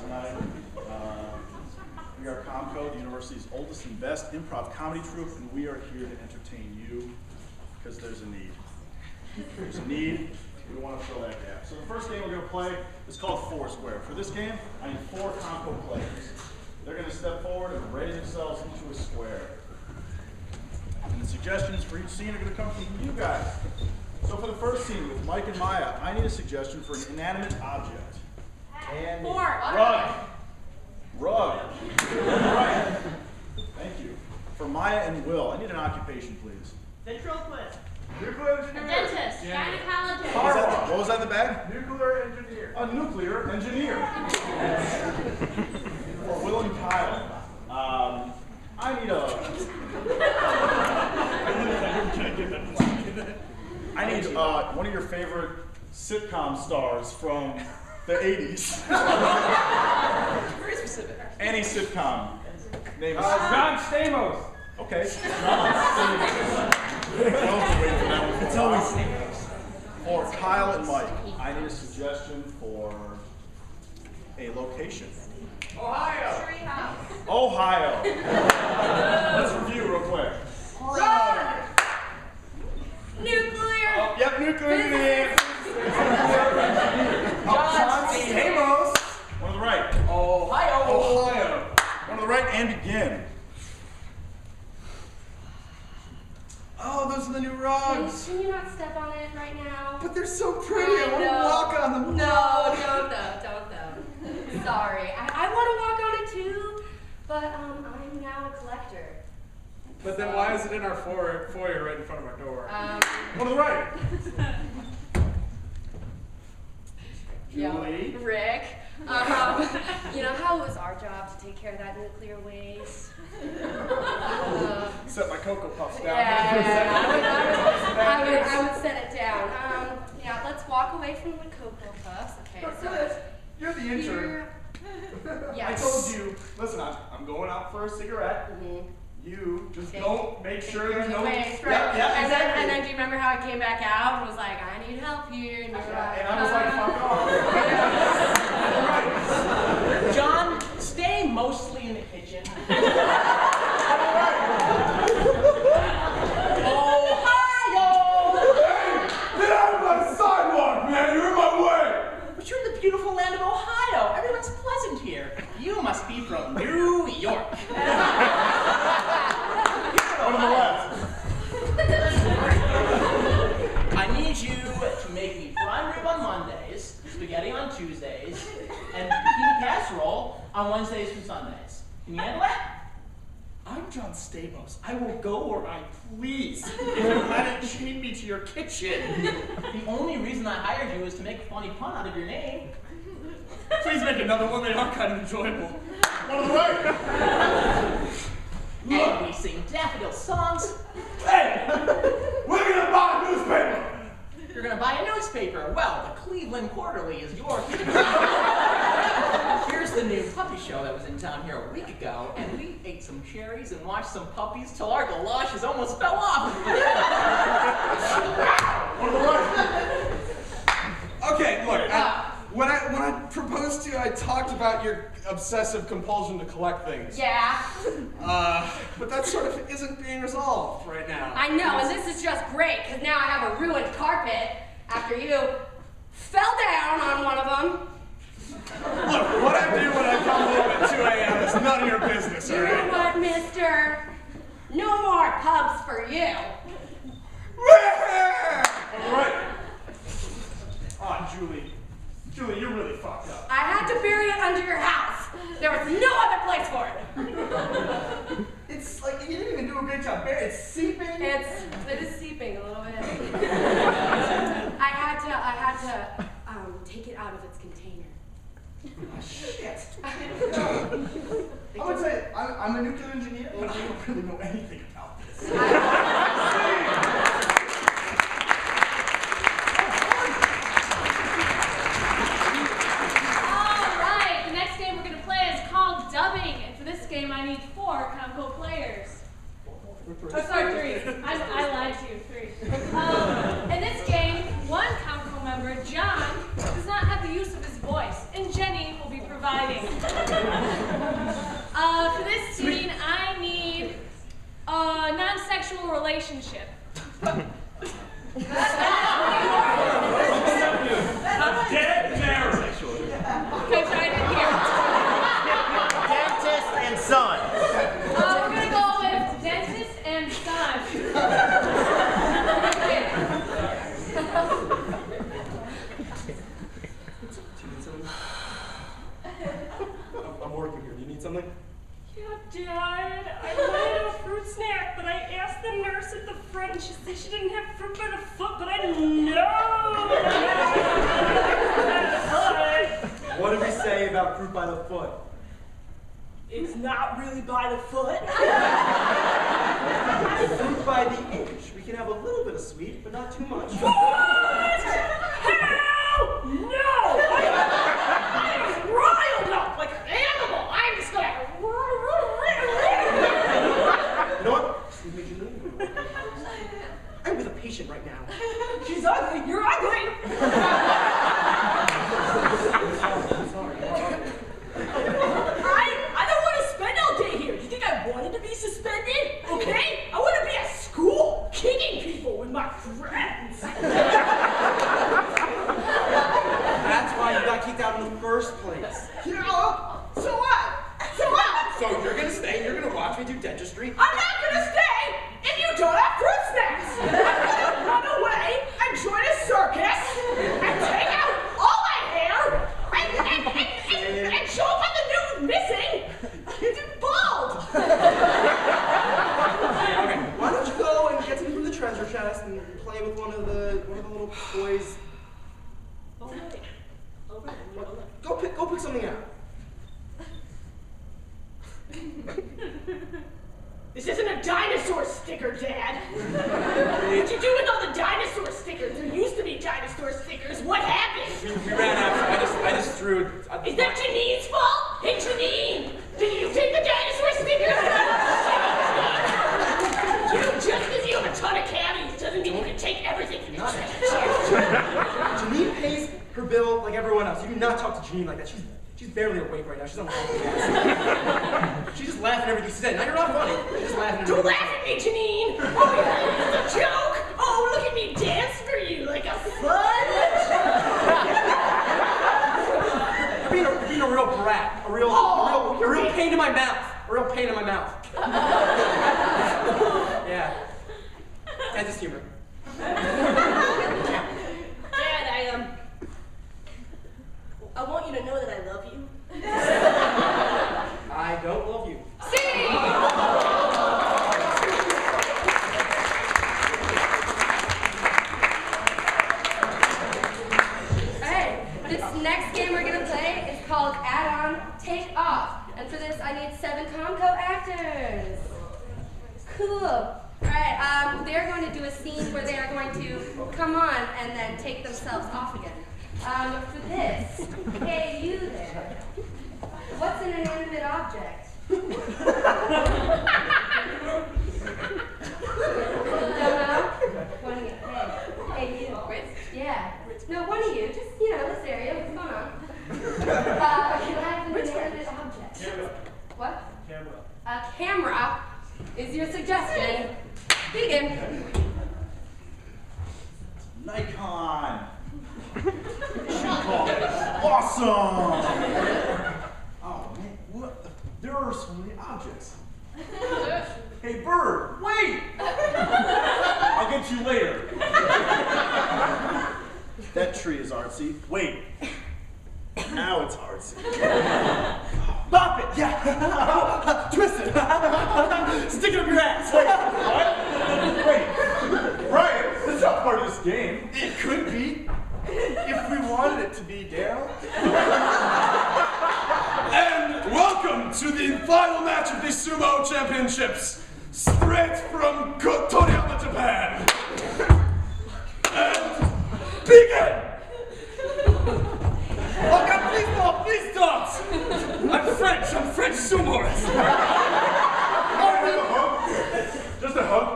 tonight. We are ComCo, the university's oldest and best improv comedy troupe, and we are here to entertain you because there's a need. There's a need. We want to fill that gap. So the first game we're going to play is called Foursquare. For this game, I need 4 ComCo players. They're going to step forward and raise themselves into a square. And the suggestions for each scene are going to come from you guys. So for the first scene with Mike and Maya, I need a suggestion for an inanimate object. And rug. Rug. Right. Thank you. For Maya and Will, I need an occupation, please. Ventriloquist. Nuclear engineer. A dentist. Gynecologist. What was that in the bag? Nuclear engineer. A nuclear engineer. For Will and Kyle, I need one of your favorite sitcom stars from the 80s. Very specific. Any sitcom. Name is John Stamos. Okay. It's always Stamos. For Kyle and Mike, I need a suggestion for a location. Ohio. Treehouse. Ohio. Let's review real quick. Rug. Nuclear. Oh, yep, nuclear engineer. John Stamos. One on the right. Ohio. Ohio. One on the right and begin. Oh, those are the new rugs. Can you not step on it right now? But they're so pretty. I want to walk on them. No, don't though. Sorry. I want to walk on it too, but I'm now a collector. But then why is it in our foyer right in front of our door? One on the right. Julie. Rick. You know how it was our job to take care of that nuclear waste? Set my Cocoa Puffs down. I would set it down. Yeah, let's walk away from the Cocoa Puffs. Okay, so You're the intern. yes. I told you, listen, I'm going out for a cigarette. You just don't make sure there's no waste, right? Yeah, and exactly. then do you remember how I came back out and was like, I need help here, and you were like, And I was like, fuck off. John, stay mostly in the kitchen. Ohio! Get out of my sidewalk, man! You're in my way! But you're in the beautiful land of Ohio. Everyone's pleasant here. You must be from New York. One on the left. I need you to make me prime rib on Mondays, spaghetti on Tuesdays, and bikini casserole on Wednesdays and Sundays. Can you handle that? I'm John Stamos. I will go where I please if you hadn't chained me to your kitchen. The only reason I hired you is to make a funny pun out of your name. Please make another one. They are kind of enjoyable. One on the right. And we sing daffodil songs. Hey! We're gonna buy a newspaper! You're gonna buy a newspaper. Well, the Cleveland Quarterly is yours. Here's the new puppy show that was in town here a week ago, and we ate some cherries and watched some puppies till our galoshes almost fell off. One on the right. Okay, look, when I proposed to you, I talked about your obsessive compulsion to collect things. yeah. But that sort of isn't being resolved right now. I know, and this is just great, because now I have a ruined carpet after you fell down on one of them. Look, what I do when I come home at 2 a.m. is none of your business, You all know right? what, mister? No more pubs for you. On the right. Ah, Julie. Julie, you're really fucked up. I had to bury it under your house. There was no other place for it. It's like you didn't even do a great job. It's seeping. It is seeping a little bit. I had to take it out of its container. Shit. I would say I'm a nuclear engineer, but I don't really know anything about this. Alright, the next game we're going to play is called Dubbing, and for this game I need 4 ComCo players. Oh, sorry, 3. I lied to you, 3. In this game, one ComCo member, John, does not have the use of his voice, and Jenny will be providing sexual relationship. Dead marriage. Okay, sorry, I didn't hear. Dentist and son. We're gonna go with dentist and son. I'm working here. Do you need something? Yeah, Dad. I wanted a fruit snack, but I asked the nurse at the front, and she said she didn't have fruit by the foot, but I know. What did we say about fruit by the foot? It's not really by the foot. Fruit by the inch. We can have a little bit of sweet, but not too much. What? How? No! I'm riled up like an animal. I'm just gonna. You know what? Excuse me, Janine. I'm with a patient right now. She's ugly. You're ugly. I don't want to spend all day here. You think I wanted to be suspended? Okay? I want to be at school, kicking people with my friends. That's why you got kicked out in the first place. You know? So what? So what? So you're gonna stay, you're gonna watch me do dentistry? I'm not gonna stay if you don't have fruit snacks. I'm gonna run away and join a circus and take out all my hair and show up on the news missing. It's bald. Okay, why don't you go and get something from the treasure chest and play with one of the little toys? Go pick something out. This isn't a dinosaur sticker, Dad. What you do with all the dinosaur stickers? There used to be dinosaur stickers. What happened? We ran out. I just threw it. Is that Janine's fault? Hey, Janine! Did you take the dinosaur stickers? Just because you have a ton of cavities doesn't mean you can take everything from your Janine pays her bill like everyone else. You do not talk to Janine like that. She's barely awake right now. She's on the phone. She's just laughing at everything she said. Now you're not funny. You're just laughing at Don't everything. laugh at me, Janine! Oh, it's a joke! Oh, look at me dance for you like a fudge! You're being a real brat. A real pain in my mouth. A real pain in my mouth. Yeah. Dentist humor. Dad, I want you to know that I love you. I don't love you. Alright, this next game we're gonna play is called Add-on Take Off. And for this I need 7 ComCo actors. Cool. Alright, they're going to do a scene where they are going to come on and then take themselves off again. For this, hey you there, what's an inanimate object? Don't know? One of you, hey you. Yeah. No, one of you, just, this area, what's going on? Can I have an inanimate object? What? A camera is your suggestion. Begin. Nikon. Awesome. Oh man, what? There are so many objects. Hey bird, wait! I'll get you later. That tree is artsy. Wait. Now it's artsy. Bop it! Yeah! Twist it! Stick it up your ass! Wait, what? Wait. Brian, that's not part of this game. It could be. If we wanted it to be, Dale. And welcome to the final match of the Sumo Championships, straight from Toriyama, Japan. And begin! Oh God, please stop! I'm French sumoist. Just a hug.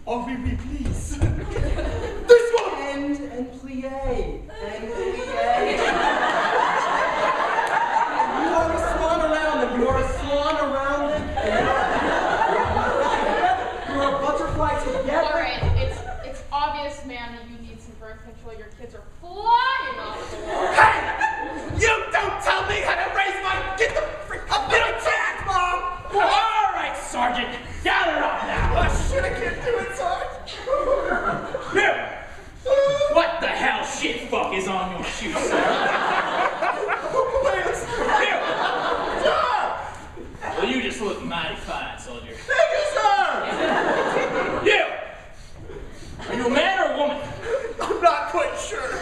Oh, oui, please. This one! And plie. And plie. You are a swan around them. You are a swan around them. You are a butterfly birth control, your kids are flying off the wall. Hey! You don't tell me how to raise my... Get the frick up in attack, Mom! All right, Sergeant, gather up now. Oh, shit, I can't do it, Sarge. Here. What the hell shit fuck is on your shoes, sir? Here. Well, you just look mighty fine, soldier. Thank you, sir! You! Are you a man or a woman? I'm not quite sure.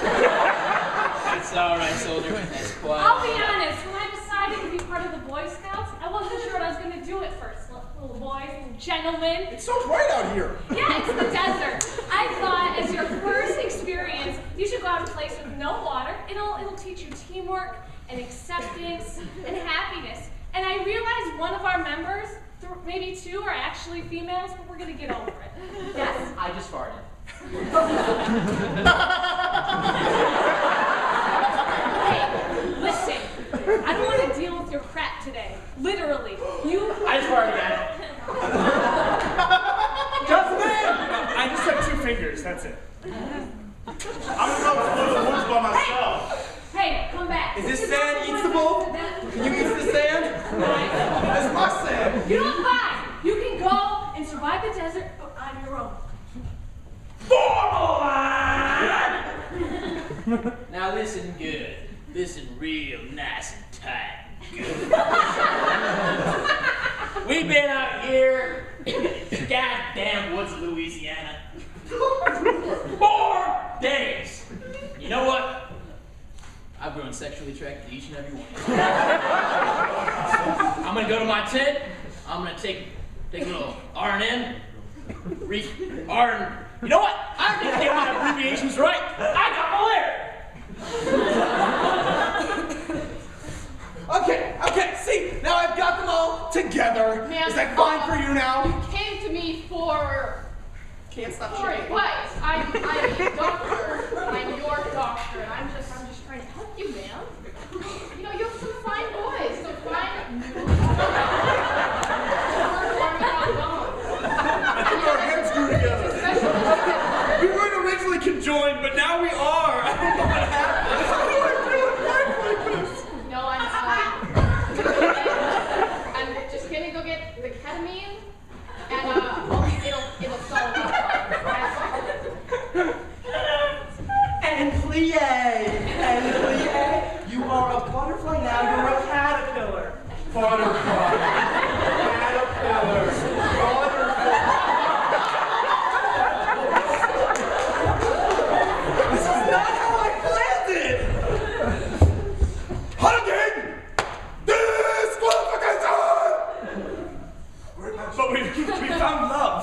It's all right, soldier. That's quiet. I'll be honest, when I decided to be part of the Boy Scouts, I wasn't sure what I was going to do at first. Little boys, little gentlemen. It's so bright out here. Yeah, it's the desert. I thought as your first experience, you should go out to a place with no water. It'll teach you teamwork and acceptance and happiness. And I realized one of our members, maybe two, are actually females, but we're going to get over it. Yes. I just farted. Hey, listen. I don't want to deal with your crap today. Literally. I just farted again. Just me! I just have 2 fingers, that's it. I'm gonna go explore the woods by myself. Hey, come back. Is this sand eatable? Can you eat the sand? That's my sand. You know what? Fine. You can go and survive the desert, but on your own. Now listen good. Listen real nice and tight. Good. We've been out here in the goddamn woods of Louisiana 4 days. You know what? I've grown sexually attracted to each and every one. I'm gonna go to my tent. I'm gonna take a little R&N. You know what? I don't need to get my abbreviations right. I got malaria. Okay, see, now I've got them all together. Man, Is that fine for you now? You came to me for Can't stop for shaking. advice. I'm a doctor. I'm your doctor, and I'm just trying to help you, man. You know, you have some fine boys, so find new. I think our heads grew together. We weren't originally conjoined, but now we are. I don't know what happened. How do I do it like this? No, I'm just gonna go get the ketamine, and it'll solve the problem. And plie, you are a butterfly now, you're a caterpillar. Butterfly, caterpillar, butterfly. This is not how I planned it! Hunting! Disqualification! But we found love.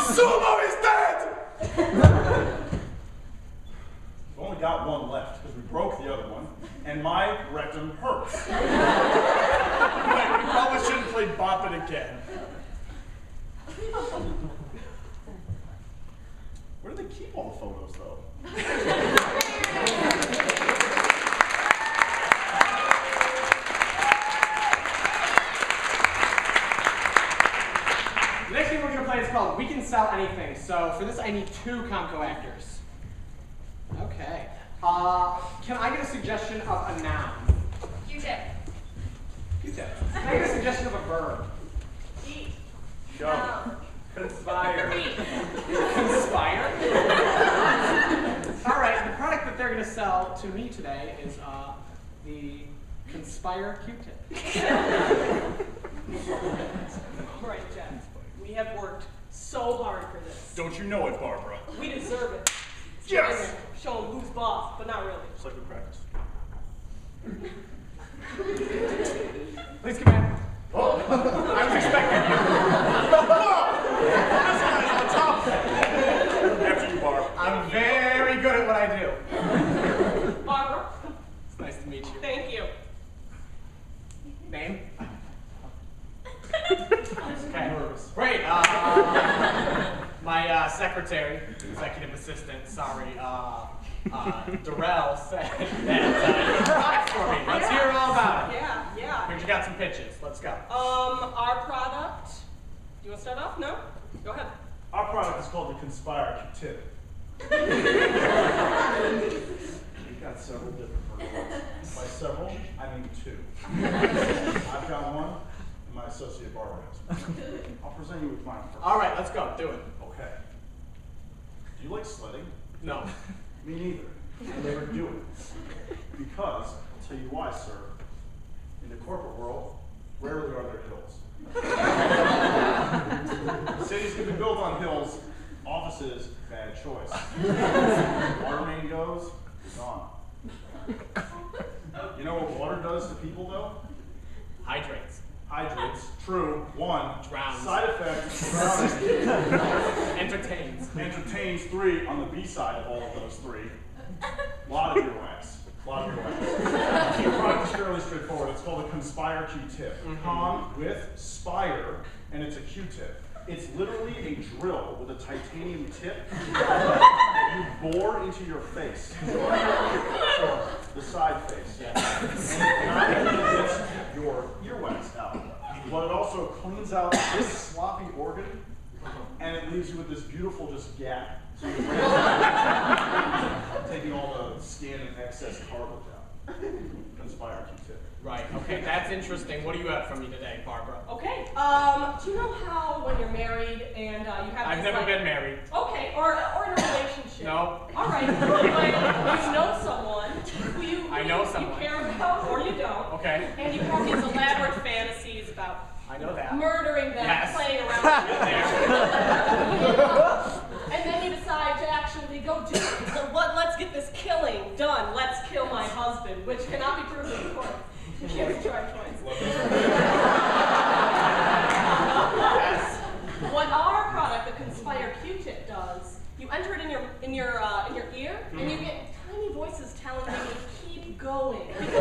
Sumo is dead! We've only got one left because we broke the other one, and my rectum hurts. Wait, we probably shouldn't play Bop It again. Where do they keep all the photos, though? The next game we're going to play is called We Can Sell Anything. So for this, I need 2 ComCo actors. Okay. Can I get a suggestion of a noun? Q-tip. Q-tip. Can I get a suggestion of a verb? Eat. Go. Conspire. Eat. Conspire? All right, the product that they're going to sell to me today is the Conspire Q-tip. All right, Jeff. We have worked so hard for this. Don't you know it, Barbara? We deserve it. Yes! Show them who's boss, but not really. Just like we practiced. Please come in. Oh, I was expecting you. This guy's on top. After you, Barb. I'm very good at what I do. Barbara, It's nice to meet you. thank you. Name? Okay. Great. My secretary, executive assistant, sorry, Darrell said that you product for me. Let's hear all about it. Yeah. Here, you got some pitches. Let's go. Our product. Do you want to start off? No? Go ahead. Our product is called the Conspire Q-tip. We've got several different versions. By several, I mean 2. I've got one, and my associate Barbara has one. I'll present you with mine first. All right, let's go. Do it. Okay. Do you like sledding? No. Me neither. I never do it. Because, I'll tell you why, sir. In the corporate world, rarely are there hills. Cities can be built on hills. Offices, bad choice. Water main goes, it's on. You know what water does to people, though? Hydrates. Hydrates. True. 1. Drowns. Side effect, drowning. Entertains. Entertains. 3. On the B side of all of those 3. A lot of earwax. A lot of earwax. The product is fairly straightforward. It's called a ComCo Q-tip. Con with spire, and it's a Q-tip. It's literally a drill with a titanium tip that you bore into your face. The side face. And it not only gets your earwax out, but it also cleans out this sloppy organ, and it leaves you with this beautiful just gap. So you're taking all the skin and excess cartilage out. ComCo Q-tip. Right. Okay, that's interesting. What do you have from me today, Barbara? Okay. Do you know how when you're married and you have I've this, never like, been married. Okay, or in a relationship. No. All right. But you know someone who you care about or you don't. Okay. And you have these elaborate fantasies about I know that. murdering them, Yes. playing around with them. And then you decide to actually go do it. So let's get this killing done. Let's kill my husband, which cannot be proven in court. You can't try twice. Yes. What our product, the ComCo Q-tip, does, you enter it in your ear, and you get tiny voices telling you to keep going. You get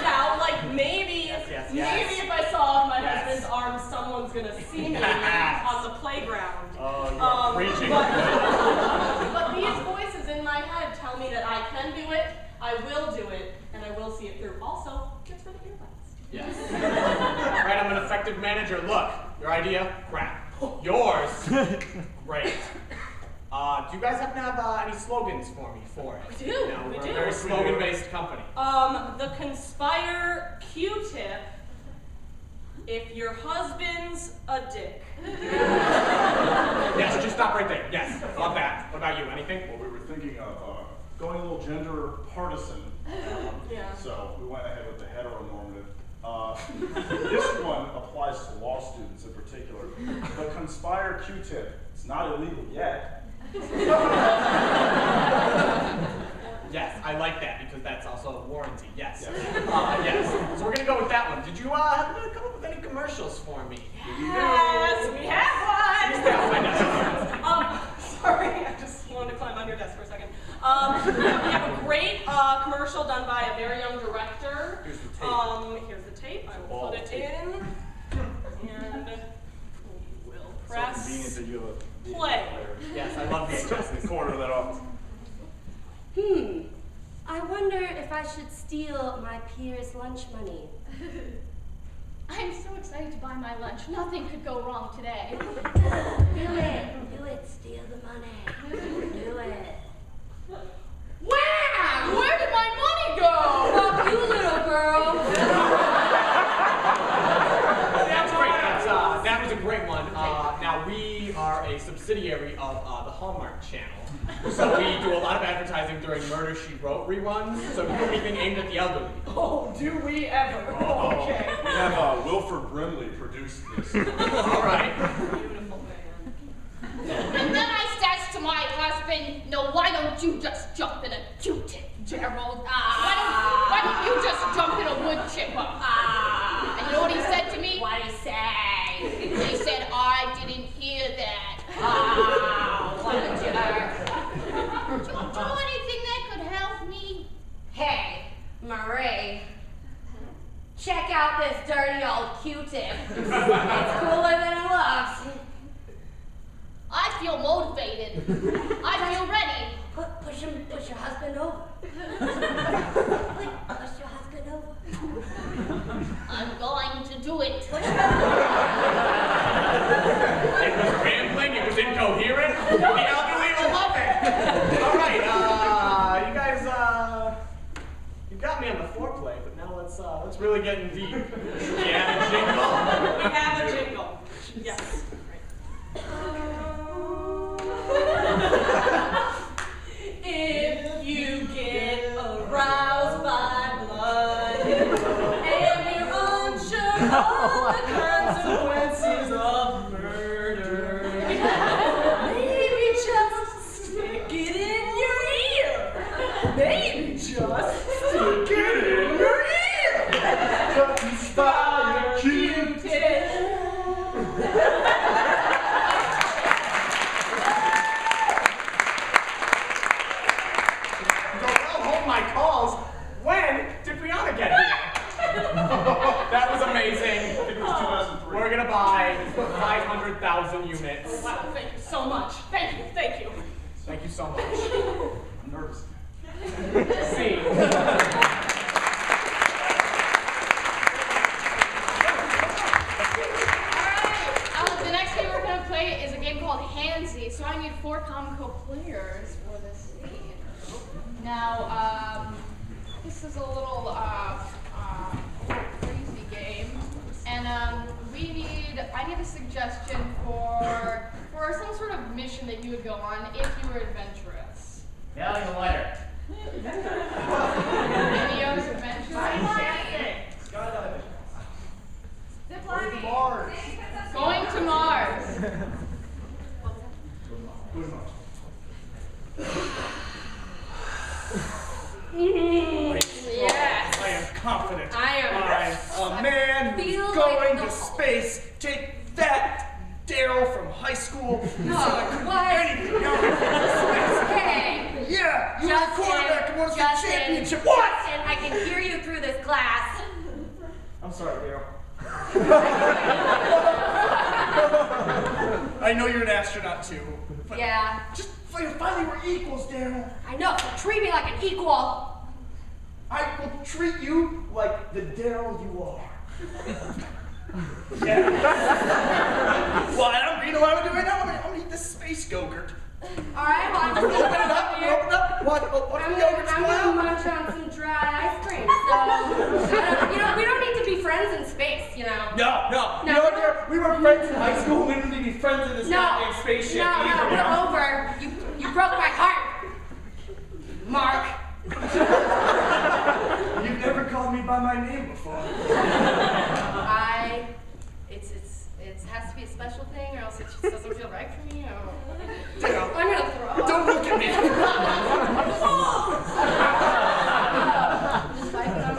down, like maybe if I saw my husband's arm, someone's gonna see me on the playground. Oh, you're preaching. But these voices in my head tell me that I can do it, I will do it, and I will see it through. Also, just for the earbuds. Yes. Right, I'm an effective manager. Look, your idea, crap. Yours, great. Do you guys happen to have any slogans for me for it? We do. We're a very slogan-based company. The ComCo Q-tip, if your husband's a dick. Yes, just stop right there. Yes, love that. What about you? Anything? Well, we were thinking of going a little gender partisan. Yeah. So we went ahead with the heteronormative. This one applies to law students in particular. The ComCo Q-tip, it's not illegal yet. Yes, I like that because that's also a warranty. Yes. Yes. So we're gonna go with that one. Did you happen to come up with any commercials for me? Yes, we have one! Yeah, Sorry, I just wanted to climb on your desk for a second. We have a great commercial done by a very young director. Here's the tape. Here's the tape. I will put it in. And we will press Convenient that you have a play. Yes, I love the Just in the corner of that office. I wonder if I should steal my peer's lunch money. I'm so excited to buy my lunch. Nothing could go wrong today. Do it, steal the money. Do it. Wow! Where did my money go? Fuck you, little girl. That's great. That was a great one. Now we are a subsidiary of the Hallmark Channel, so we do a lot of advertising during Murder, She Wrote reruns. So we do anything aimed at the elderly. Oh, do we ever? Okay. We have Wilford Brimley produce this. All right. Beautiful man. And then I says to my husband, no, why don't you just jump in a Q-tip, Gerald? Why don't you just jump in a wood chipper? And you know what he said to me? What'd he say? He said, I didn't hear that. What a jerk. Do you do anything that could help me? Hey, Marie. Check out this dirty old Q-tip. It's cooler than it looks. I feel motivated. I feel ready. Push your husband over. Push your husband over. I'm going to do it. It was rambling. It was incoherent. The elderly gonna buy 500,000 units. Wow, thank you so much. Thank you, thank you. Thank you so much. I'm nervous. See. The next game we're going to play is a game called Handsy. So I need 4 ComCo players for this game. Now, this is a little crazy game, and I need a suggestion for some sort of mission that you would go on if you were adventurous. Mailing a letter. Videos, adventurous. Going to Mars. Going to Mars. Yes. I am confident. I am. I'm a man who's Feel going like to space. Take that, Daryl from high school. No, Said I couldn't what? do anything else. Hey, Yeah, you were the quarterback and won the championship. What? Justin, I can hear you through this glass. I'm sorry, Daryl. I know you're an astronaut too. But Yeah, just finally we're equals, Daryl. I know. So treat me like an equal. I will treat you like the Daryl you are. Yeah. Well, you know what I'm gonna do right now? I'm gonna eat this space yogurt. All right, well, I'm just Open gonna it up. Open it up. What I'm yogurt's gonna munch on some dry ice cream. So, we don't need to be friends in space, you know. No. You know what, Daryl? We were friends in high school. We didn't need to be friends in this goddamn spaceship either. we're over. You broke my heart, Mark. You've never called me by my name before. It has to be a special thing, or else it just doesn't feel right for me. Daryl, I'm gonna throw up. don't look at me.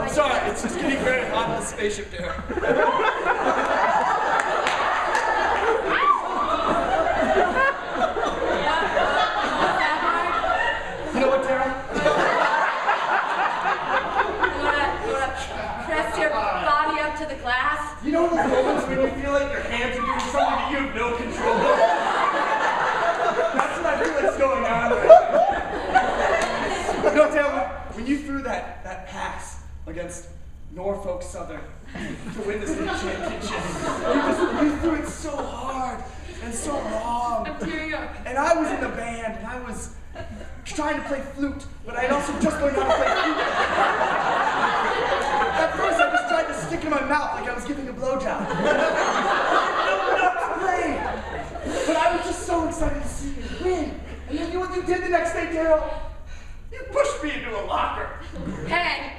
I'm sorry, it's just getting very hot in the spaceship, Daryl. You know what, Daryl? You wanna press your body up to the glass? You know those moments when you feel like your hands are doing something that you have no control over? That's what I feel like's going on right now. You know, Daryl, when you threw that pass against Norfolk Southern to win the state championship, you threw it so hard and so long. I'm tearing up. And I was in the band, and I was trying to play flute, but I'd also just learned how to play flute. At first, I just tried to stick it in my mouth like I was giving a blowjob. But I was just so excited to see you win. And then you know what you did the next day, Daryl? You pushed me into a locker. Hey,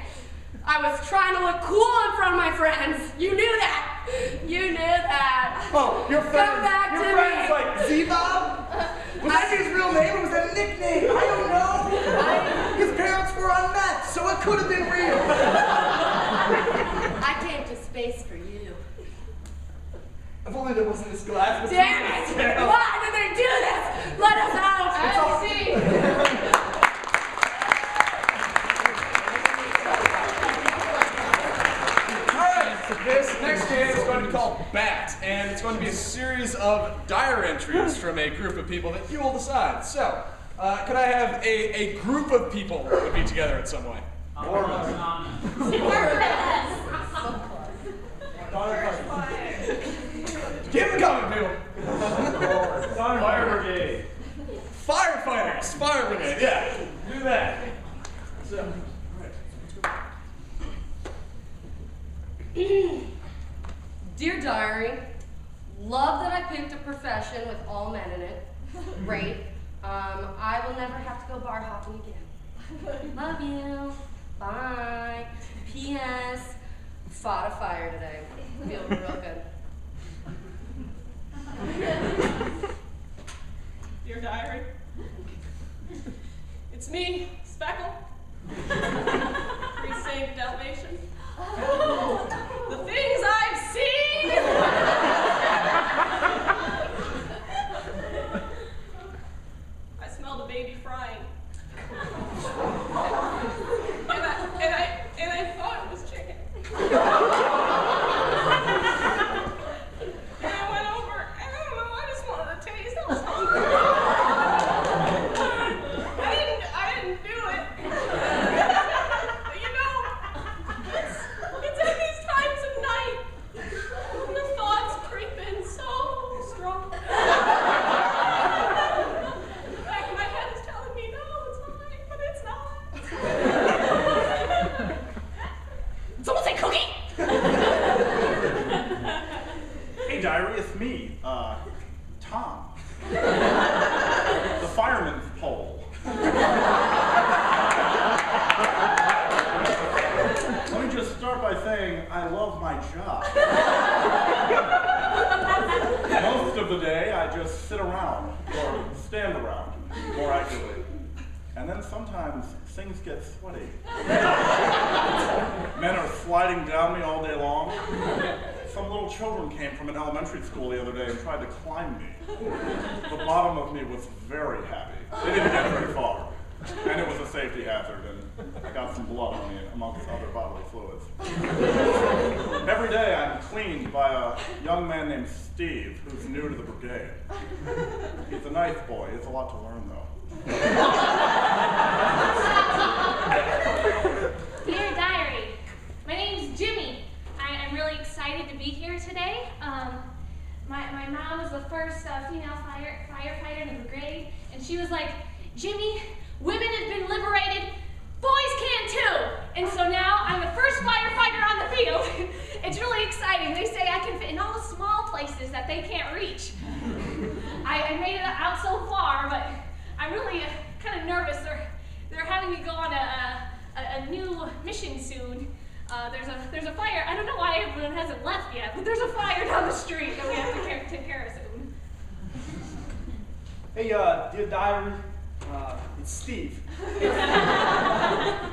I was trying to look cool in front of my friends. You knew that. You knew that. Oh, your friends? Come back your to friends me. like Z-Bob? Was that his real name or was that a nickname? I don't know. His parents were on meth, so it could have been real. I came to space for you. If only there wasn't this glass between Damn us, it! Daryl. Why did they do this? Let us out! I see. This next game is going to be called Bat, and it's going to be a series of diary entries from a group of people that you will decide. So, could I have a group of people that would be together in some way? Keep it coming, people. Fire brigade. Firefighters, fire brigade, yeah. Do that. So, Dear Diary, love that I picked a profession with all men in it. Great. I will never have to go bar hopping again. Love you. Bye. P.S. Fought a fire today. Feel real good. Dear Diary, it's me, Speckle. Precinct Dalmatian. The things I've seen! I smelled a baby frying. And I thought it was chicken. Hey, diary, it's me, Tom. The fireman's pole. Let me just start by saying I love my job. Most of the day, I just sit around, or stand around, more accurately. And then sometimes things get sweaty. Men are sliding down me all day long. Some little children came from an elementary school the other day and tried to climb me. The bottom of me was very happy. They didn't get very far. And it was a safety hazard, and I got some blood on me, amongst other bodily fluids. Every day I'm cleaned by a young man named Steve, who's new to the brigade. He's a nice boy. He has a lot to learn, though. Dear Diary, my name's Jimmy. I'm really excited to be here today. My mom was the first female firefighter in the brigade, and she was like, Jimmy, women have been liberated, boys can too! And so now I'm the first firefighter on the field. It's really exciting. They say I can fit in all the small places that they can't reach. I made it out so far, but I'm really kind of nervous. They're having me go on a new mission soon. There's a fire. I don't know why everyone hasn't left yet, but there's a fire down the street that we have to take care of soon. Hey, dear diary, it's Steve. Have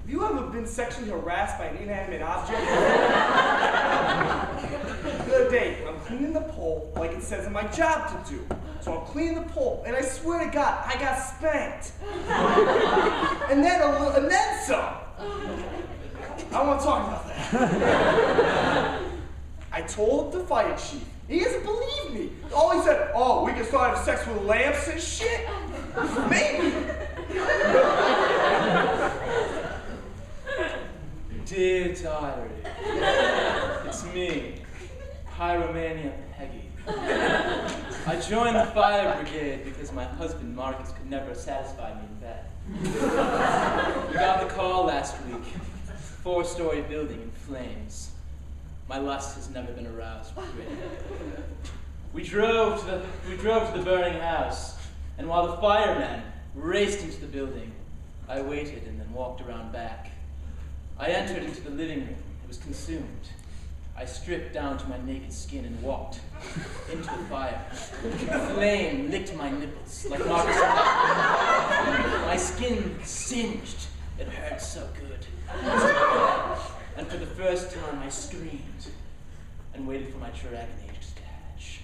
you ever been sexually harassed by an inanimate object? The other day, I'm cleaning the pole like it says in my job to do. So I'm cleaning the pole, and I swear to God, I got spanked. And then some. I don't want to talk about that. I told the fire chief. He doesn't believe me. All he said, oh, we can start having sex with lamps and shit? Maybe. Dear diary, it's me, Pyromania Peggy. I joined the fire brigade because my husband Marcus could never satisfy me in bed. We got the call last week. 4-story building in flames. My lust has never been aroused greater. We drove to the burning house, and while the firemen raced into the building, I waited and then walked around back. I entered into the living room. It was consumed. I stripped down to my naked skin and walked into the fire. The flame licked my nipples like Marcus. My skin singed. It hurt so good. And for the first time, I screamed and waited for my true agony to catch.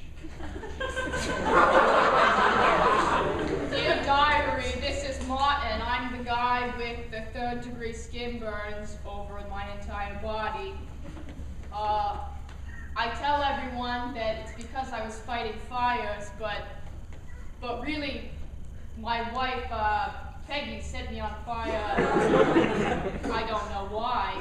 Dear diary, this is Martin. I'm the guy with the 3rd-degree skin burns over my entire body. I tell everyone that it's because I was fighting fires, but really, my wife, Peggy, set me on fire. I don't know why.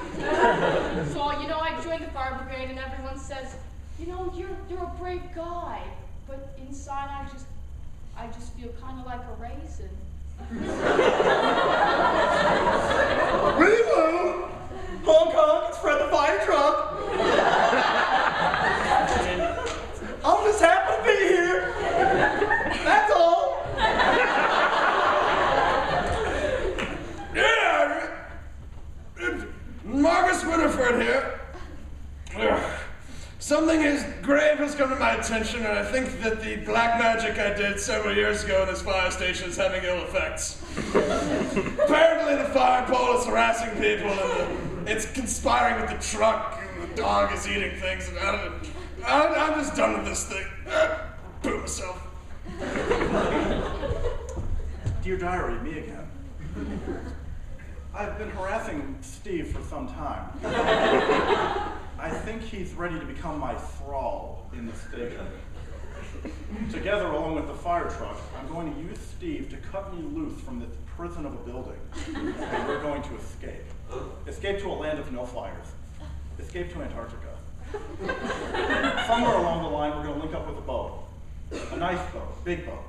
So, I joined the fire brigade and everyone says, you're a brave guy. But inside I just feel kind of like a raisin. Reload! Hong Kong, it's Fred the fire truck. I'm just happy to be here. That's all. Yeah, Marcus Winifred here. Something grave has come to my attention, and I think that the black magic I did several years ago in this fire station is having ill effects. Apparently the fire pole is harassing people, and it's conspiring with the truck, and the dog is eating things, and I'm just done with this thing. Poop myself. Dear diary, me again. I've been harassing Steve for some time. I think he's ready to become my thrall in the station. Together, along with the fire truck, I'm going to use Steve to cut me loose from this prison of a building. And we're going to escape. Escape to a land of no fires. Escape to Antarctica. Somewhere along the line, we're going to link up with a boat. A nice boat, big boat.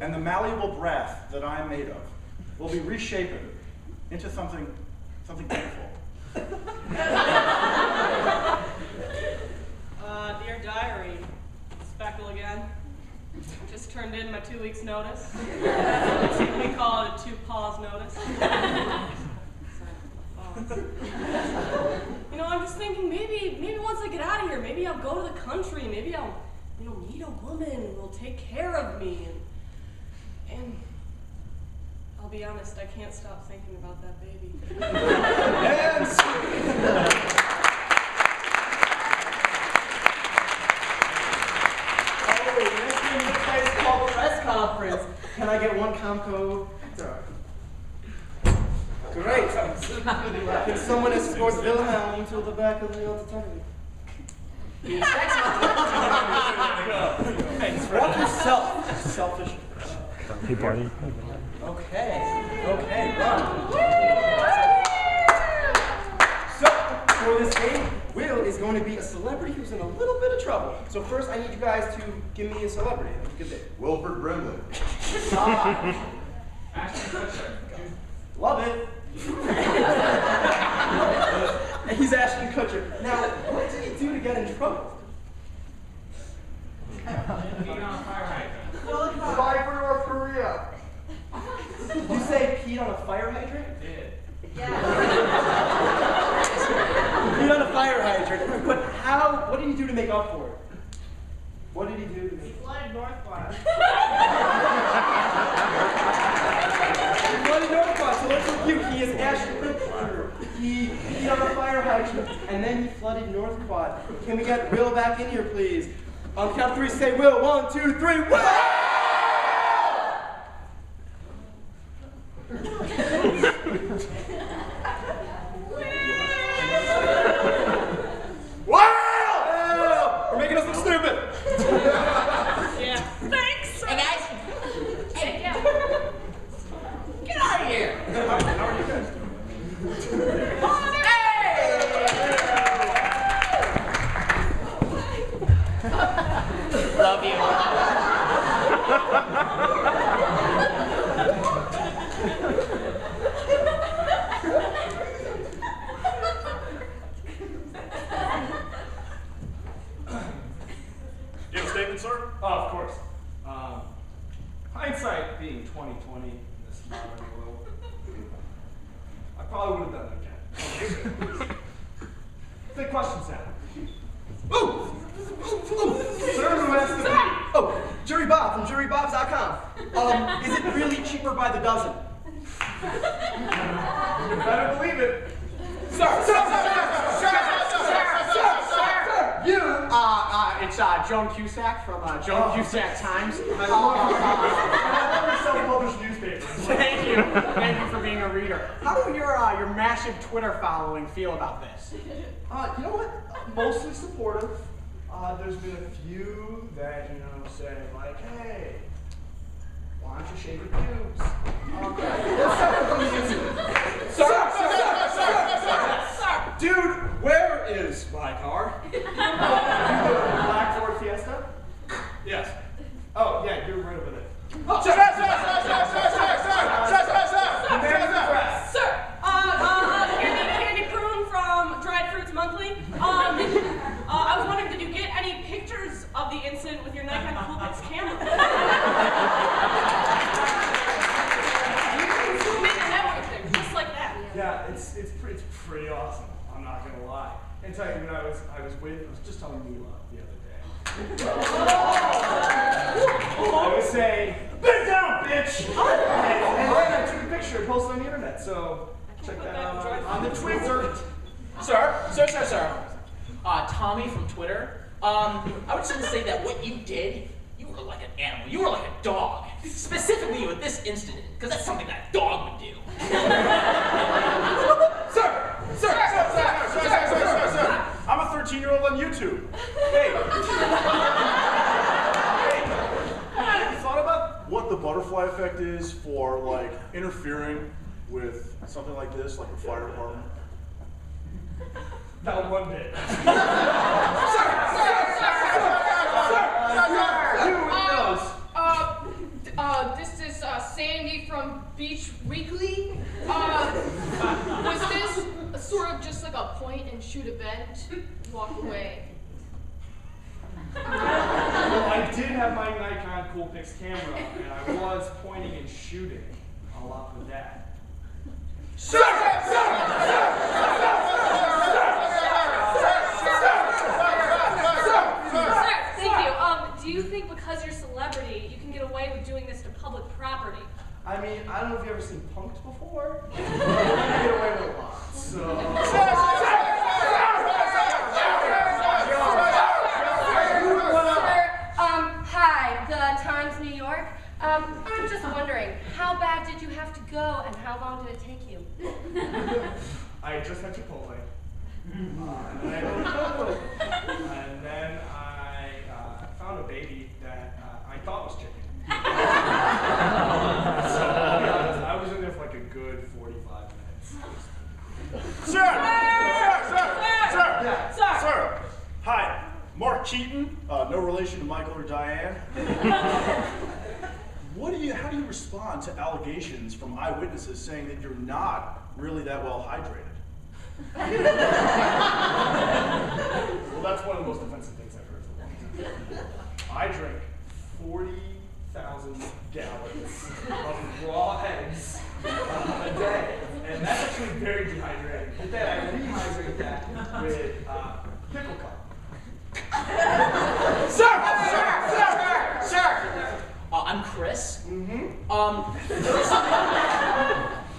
And the malleable brass that I am made of will be reshapen into something beautiful. Dear Diary, Speckle again. Just turned in my 2 weeks notice. We call it a 2-pause notice. You know, I'm just thinking maybe once I get out of here, maybe I'll go to the country, maybe I'll, meet a woman who will take care of me, and I'll be honest, I can't stop thinking about that baby. Next called press conference. Can I get one ComCo? Great. Can someone escort Wilhelm to the back of the auditorium? Walk yourself, selfish. Hey, Barney. Okay, run. So, for this game, Will is going to be a celebrity who's in a little bit of trouble. So first, I need you guys to give me a celebrity. Good day. Wilford Brimley. Love it. And he's Ashton Kutcher. Now, what did he do to get in trouble? Fly for North Korea. Did you say peed on a fire hydrant? Yeah. Peed on a fire hydrant. But what did he do to make up for it? What did he do to make up for it? He flooded North Quad. He flooded North Quad, so let's review. He is Ashton Kutcher. He peed on a fire hydrant, and then he flooded North Quad. Can we get Will back in here, please? On count of 3, say Will. 1, 2, 3, Will! Wow! We're making us look stupid. Yeah. Thanks. Hey guys. Hey, get out of here. How are you guys doing? Love you. Do you have a statement, sir? Oh, of course. Hindsight being 20/20 in this modern world, I probably would have done it again. Big questions now. Ooh! Sir, who has to be? Oh, Jury Bob from JuryBobs.com. Is it really cheaper by the dozen? You better believe it. Sir! You, it's Joan Cusack from Joan Cusack Times. I never self-published newspapers. Thank you for being a reader. How do your massive Twitter following feel about this? You know what? Mostly supportive. There's been a few that, say, like, hey, why don't you shave your pubes? Sir! Dude, where is my car? You the black Ford Fiesta? Yes. Oh, yeah, you're right over there. Oh, Sir, Candy Prune from Dried Fruits Monthly. I was wondering, did you get any pictures of the incident with your Nikon Coolpix camera? You can zoom in and everything, just like that. Yeah, it's pretty awesome. I'm not gonna lie. And tell you, when I was just telling Mila the other day. I would say, "Bend down, bitch!" and then I took a picture and posted on the internet. So check that out on the Twitter. Sir. Tommy from Twitter. I would just say that what you did, you were like an animal. You were like a dog. Specifically with this incident, because that's something that a dog would do. Sir! I'm a 13-year-old on YouTube. Hey. Have you thought about what the butterfly effect is for, like, interfering with something like this, like the fire department? Not one bit. This is Sandy from Beach Weekly. Was this sort of just like a point and shoot event? Walk away. have my Nikon Coolpix camera, and I was pointing and shooting a lot with that. Sir! Thank you. Do you think because you're a celebrity, you can get away with doing this to public property? I mean, I don't know if you've ever seen Punk'd before. You can get away with a lot. So. Hi, the Times New York. I'm just wondering, how bad did you have to go and how long did it take you? I just had Chipotle. And then I found a baby that I thought was chicken. So I'll be honest, I was in there for like a good 45 minutes. Sir! Hi, Mark Keaton, no relation to Michael or Diane. How do you respond to allegations from eyewitnesses saying that you're not really that well hydrated? Well, that's one of the most offensive things I've heard for a long time. I drink 40,000 gallons of raw eggs a day, and that's actually very dehydrating. But then I rehydrate that with pickle cup. Sir! I'm Chris. Mm-hmm.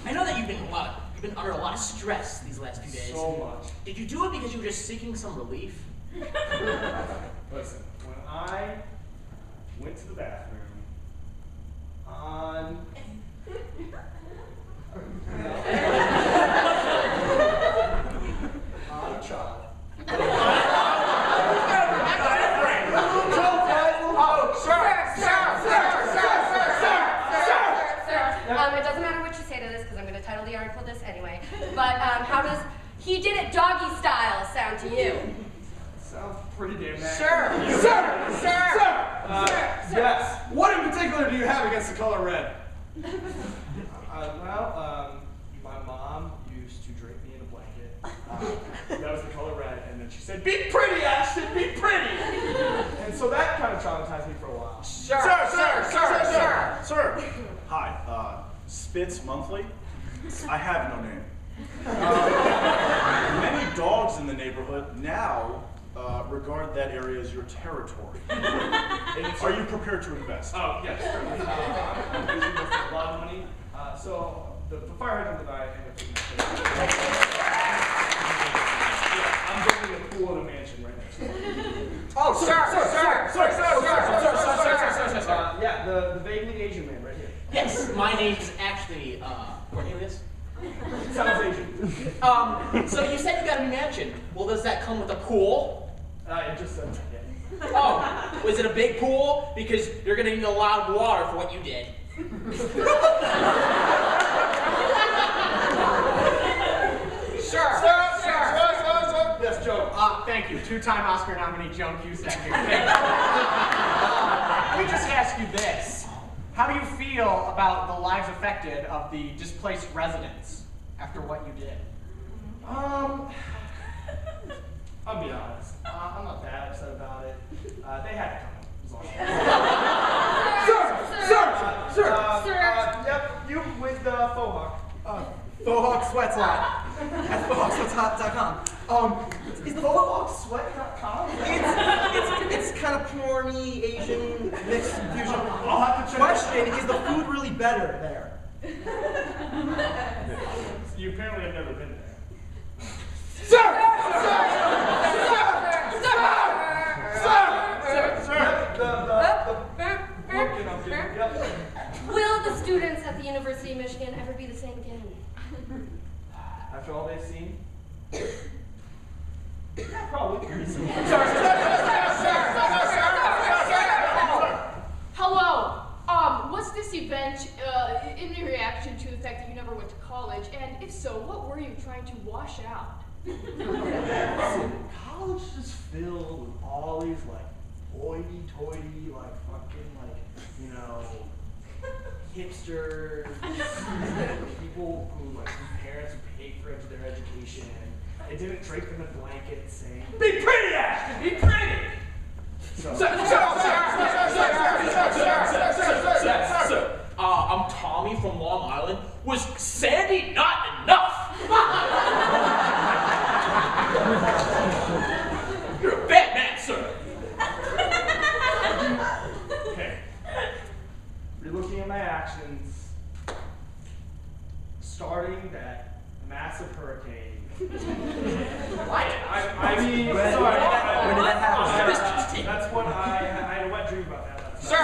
I know that you've been under a lot of stress these last few days. So much. Did you do it because you were just seeking some relief? Listen, when I went to the bathroom on a child. It doesn't matter what you say to this because I'm going to title the article this anyway. But how does "he did it doggy style" sound to you? Sounds pretty damn nice. Sir! Yes. What in particular do you have against the color red? My mom used to drape me in a blanket. That was the color red, and then she said, "Be pretty, Ashton, be pretty!" And so that kind of traumatized me for a while. Sir! Hi, Spitz Monthly. I have no name. Many dogs in the neighborhood now regard that area as your territory. Are you prepared to invest? Oh, yes, certainly. I'm investing a lot of money. So the fire hydrant that I end up taking I'm building a pool in a mansion right next door. Oh, sir! Yeah, the vaguely Asian man right here. Yes, my name is actually Cornelius. Sounds Asian. So you said you got a mansion. Well, does that come with a pool? It just says that, yeah. Oh, was it a big pool? Because you're gonna need a lot of water for what you did. Sir! Yes, Joe. Thank you. Two-time Oscar nominee Joan Cusack here. Thank you. Let me just ask you this. How do you feel about the lives affected of the displaced residents after what you did? I'll be honest. I'm not that upset about it. They had to come. Sir! Yep, you with the faux hawk. Faux Hawk Sweats Lot. At FauxHawkSweats.com. Is the FauxHawkSweat.com? It's kind of porny, Asian, mixed fusion. I'll have to check. Question, is the food really better there? You apparently have never been there. Will the students at the University of Michigan ever be the same again? After all they've seen? Probably. Hello. Was this event in reaction to the fact that you never went to college? And if so, what were you trying to wash out? College is filled with all these hoity-toity, hipsters, people who parents who paid for their education. They didn't drape them in blankets saying, "Be pretty, Ashton, be pretty!" So, Was Sandy not enough? You're a bad man, sir. Okay. Relooking at my actions, starting that massive hurricane. What? I mean, When- sorry. when did that happen? That's what I had a wet dream about that. Sir,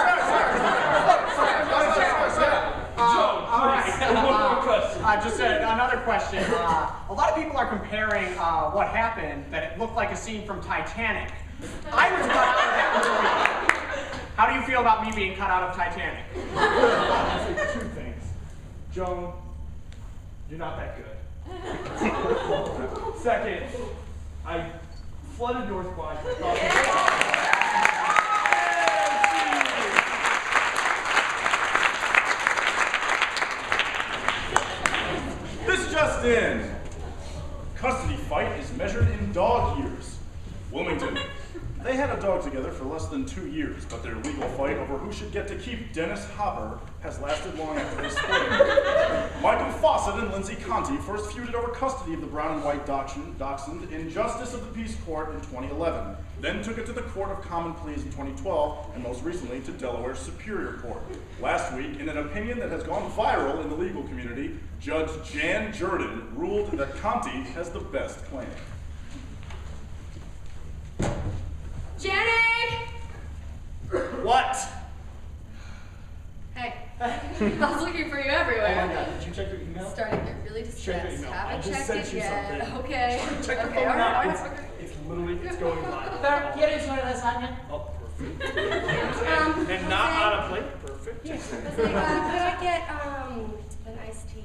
Just another question. A lot of people are comparing what happened, that it looked like a scene from Titanic. I was cut out of that movie. How do you feel about me being cut out of Titanic? I'll say two things. Joan, you're not that good. Second, I flooded North Quad. This just in. Custody fight is measured in dog years. Wilmington. They had a dog together for less than 2 years, but their legal fight over who should get to keep Dennis Hopper has lasted long after they split. Michael Fawcett and Lindsay Conti first feuded over custody of the brown and white dachshund in Justice of the Peace Court in 2011, then took it to the Court of Common Pleas in 2012, and most recently to Delaware's Superior Court. Last week, in an opinion that has gone viral in the legal community, Judge Jan Jordan ruled that Conti has the best claim. Jenny! What? Hey. I was looking for you everywhere. Oh my God, did you check your email? Starting to get really Check your distressed. email. Haven't I just checked sent it you yet. something. Okay. Check your Okay, phone all now. right, It's, all right. it's literally, it's going live. Sir, ¿quieres una lasagna? Oh, perfect. Okay. And not on a plate. Perfect. Yes. Could I get an iced tea?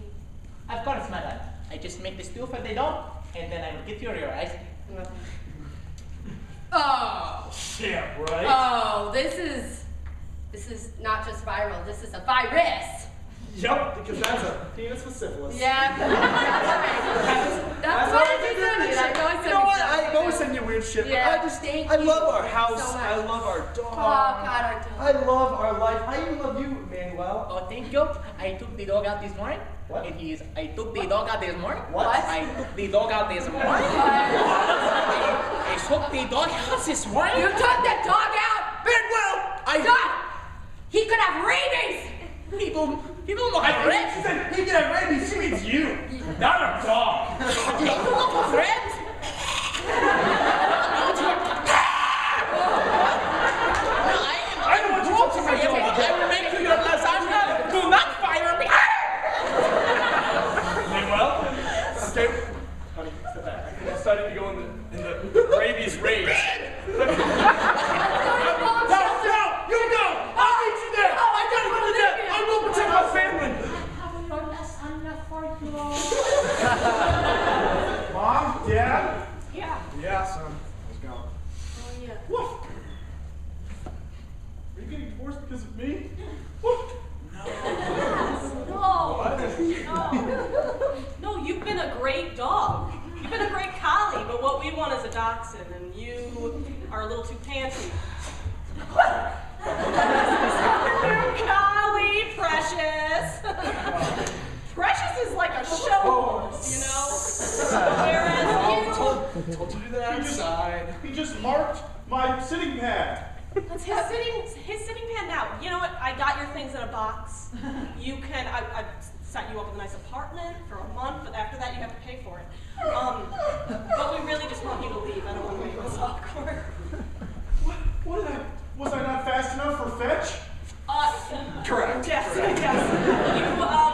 Of course, madam. I just make the stew for the dog, and then I will get your ice. Oh. Yeah, right? Oh, this is not just viral. This is a virus. Yep, because that's a penis with syphilis. Yeah, that's what I did. I know I said. You know what? I always send you weird shit, Yeah, but thank I you love our house. so much. I love our dog. Oh God, our dog. I love our life. I even love you, Manuel. Oh, thank you. I took the dog out this morning. What? And I took the dog out this morning. What? I took the dog out this morning. I took the dog out this morning. You took the dog out. Manuel! God, he could have rabies. People know how to rap. She said he can have rabies. She means you, not our dog. You look for friends. I don't want you to touch my dog. I will make you your lasagna. Do not fire me. Manuel? Okay. Honey, step back. I'm starting to go in the rabies rage. No, you go! I'll meet you there! I gotta go to that! I will protect my family! Mom? Dad? Yeah. Yeah, son. Let's go. Oh, yeah. What? Are you getting divorced because of me? What? No, you've been a great dog. You've been a great collie, but what we want is a dachshund, and you are a little too panty. Collie, Precious. Precious is like a show horse, you know? Whereas you... Told you to do that outside. He just marked my sitting pad. That's his sitting pad now. You know what? I got your things in a box. You can, I set you up with a nice apartment for a month, but after that you have to pay for it. But we really just want you to leave. I don't want to make this awkward. What did was I not fast enough for fetch? Correct. Yes, Correct. yes. You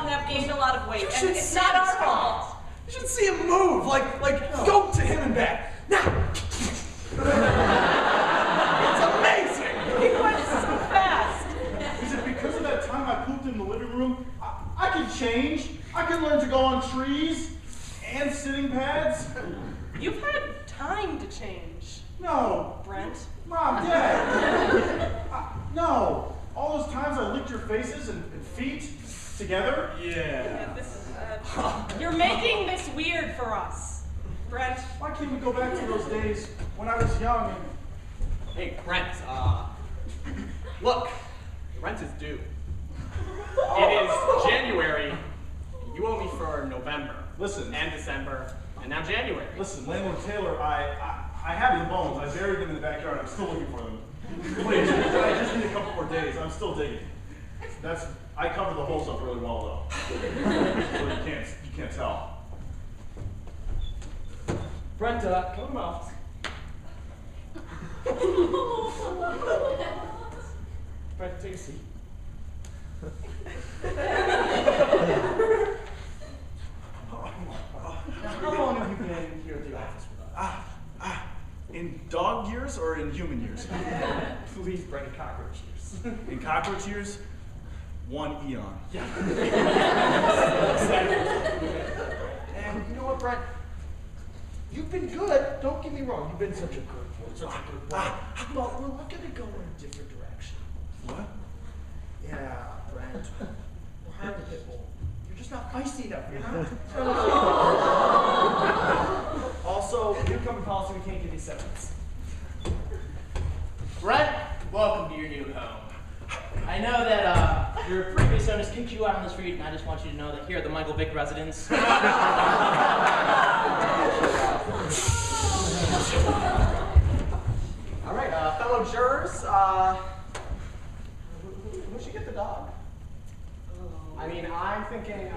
have gained a lot of weight, and it's not our fault. You should see him move. Like go to him and back. Now. It's amazing. He went so fast. Is it because of that time I pooped in the living room? I can change. I can learn to go on trees and sitting pads. You've had time to change. No. Brent. Mom, Dad. No. All those times I licked your faces and feet together? Yeah, this is, you're making this weird for us. Brent. Why can't we go back to those days when I was young and... Hey, Brent, look, rent is due. It is January. I'm still digging. I cover the holes up really well though. So you can't tell. Brent, come out. Brent, take a seat. How long have you been here at the office with us? In dog years or in human years? Please, Brent, cockroach years. In cockroach years, 1 eon. Yeah. And you know what, Brent? You've been good. Don't get me wrong. You've been such a good boy, such a good boy. But we're looking to go in a different direction. What? Yeah, Brent. We're hiring a pit bull. You're just not feisty enough, you know? Also, incoming policy, we can't give you severance. Brent, welcome to your new home. I know that your previous owners kicked you out on the street, and I just want you to know that here at the Michael Vick residence. All right, fellow jurors, who should get the dog? I mean, I'm thinking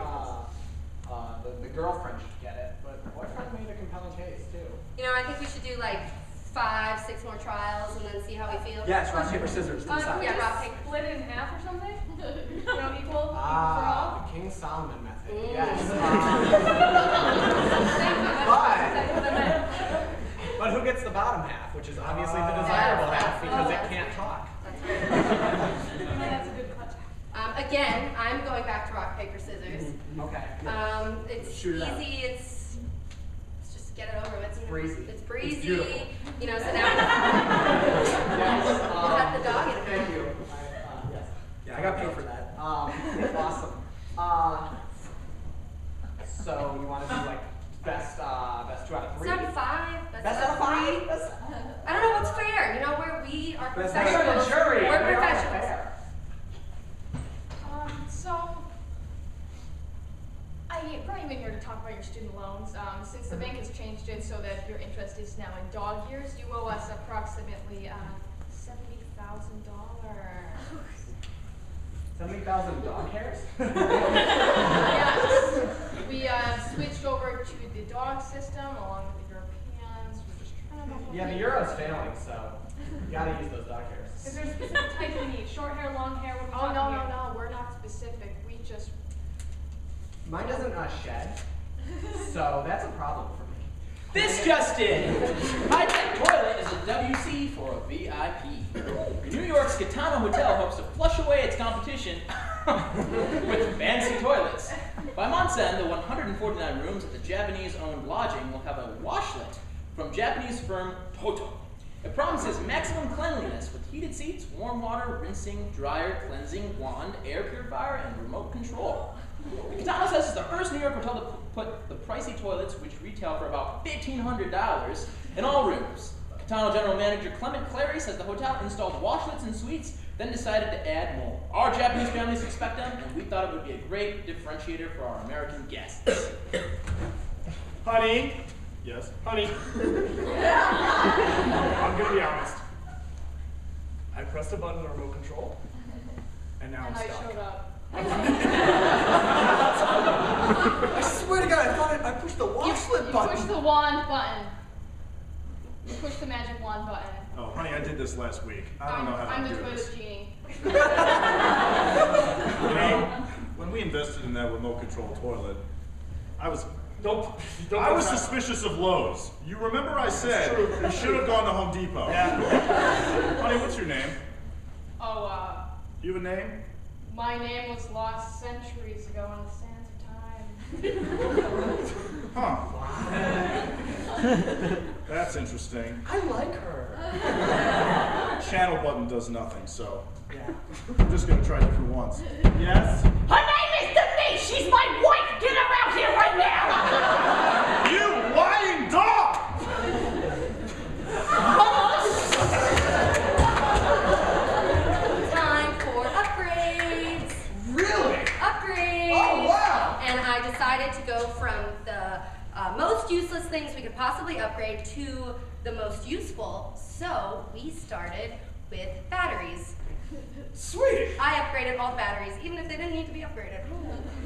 the girlfriend should get it, but the boyfriend made a compelling case too. You know, I think we should do like 5, 6 more trials and then see how we feel. Yes, rock, paper, scissors. Yeah, rock, paper. Split it in half or something? You know, equal for all? The King Solomon method. Mm. Yes. But who gets the bottom half, which is obviously the desirable half because it can't talk. That's a good clutch. Again, I'm going back to rock, paper, scissors. Okay. It's Shoot it out. easy. It's just get it over with. You know, breezy. It's breezy. It's beautiful. You know, so now we'll have the dog in it. Thank you. Yes. Yeah, I got paid for that. Awesome. So you want to do like best 2 out of 3? Best out of 5. Best out of 5? I don't know what's fair. You know, we are Best out of professionals. the jury. We're We are professionals. fair. I brought you in here to talk about your student loans. Since the bank has changed it so that your interest is now in dog years, you owe us approximately $70,000. 70,000 dog hairs? Yes. We switched over to the dog system along with the Europeans. We're just trying to Yeah, the Euro's failing, so you gotta use those dog hairs. Is there a specific type we need? Short hair, long hair? What are we Oh, talking here? no, we're not specific. We just... Mine doesn't shed, so that's a problem for me. This just in. High-tech toilet is a WC for a VIP. New York's Gitano Hotel hopes to flush away its competition with fancy toilets. By month's end, the 149 rooms at the Japanese-owned lodging will have a washlet from Japanese firm Toto. It promises maximum cleanliness with heated seats, warm water, rinsing, dryer, cleansing, wand, air purifier, and remote control. Gitano says it's the first New York hotel to put the pricey toilets, which retail for about $1,500, in all rooms. Gitano General Manager Clement Clary says the hotel installed washlets and suites, then decided to add more. Our Japanese families expect them, and we thought it would be a great differentiator for our American guests. Honey. Yes? Honey. I'm gonna be honest. I pressed a button on the remote control, and now And I'm I stuck. showed up. I swear to God, I thought I pushed the washlet You button. push the wand button. You push the magic wand button. Oh, honey, I did this last week. I don't know how I'm to the do toilet this. genie. You know, when we invested in that remote control toilet, I was suspicious of Lowe's. You remember I said you should have gone to Home Depot. Yeah. Honey, what's your name? Oh, Do you have a name? my name was lost centuries ago in the sands of time. Huh. That's interesting. I like her. Channel button does nothing, so Yeah. I'm just gonna try different ones. Yes? Her name is Denise. She's my wife. Get her out here right now. You lying dog! Time for upgrades. Really? Upgrades. Oh, wow. And I decided to go from the most useless things we could possibly upgrade to the most useful. So we started with batteries. Sweet. I upgraded all the batteries, even if they didn't need to be upgraded.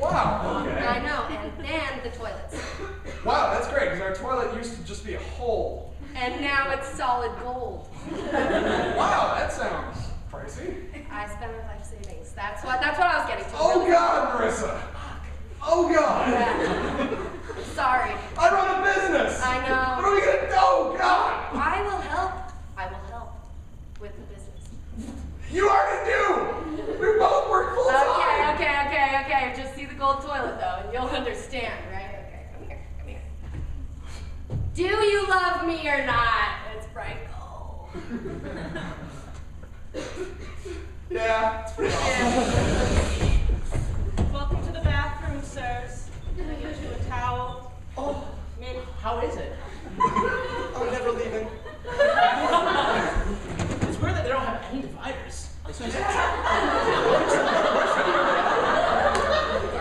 Wow. Okay. I know, and then the toilets. Wow, that's great, because our toilet used to just be a hole. And now it's solid gold. Wow, that sounds pricey. I spent my life savings. That's what I was getting to. Oh God, Marissa. Oh God. Yeah. Sorry. I run a business. I know. What are we gonna do? Oh God. I will help with the business. You already do. We both work full time. Okay. Just see the gold toilet though, and you'll understand, right? Okay, come here. Do you love me or not? It's bright gold. Yeah, it's pretty awesome. Welcome to the bathroom, sirs. Can I get you a towel? Oh, Mint. how is it? I'm never leaving. It's weird that they don't have any dividers. All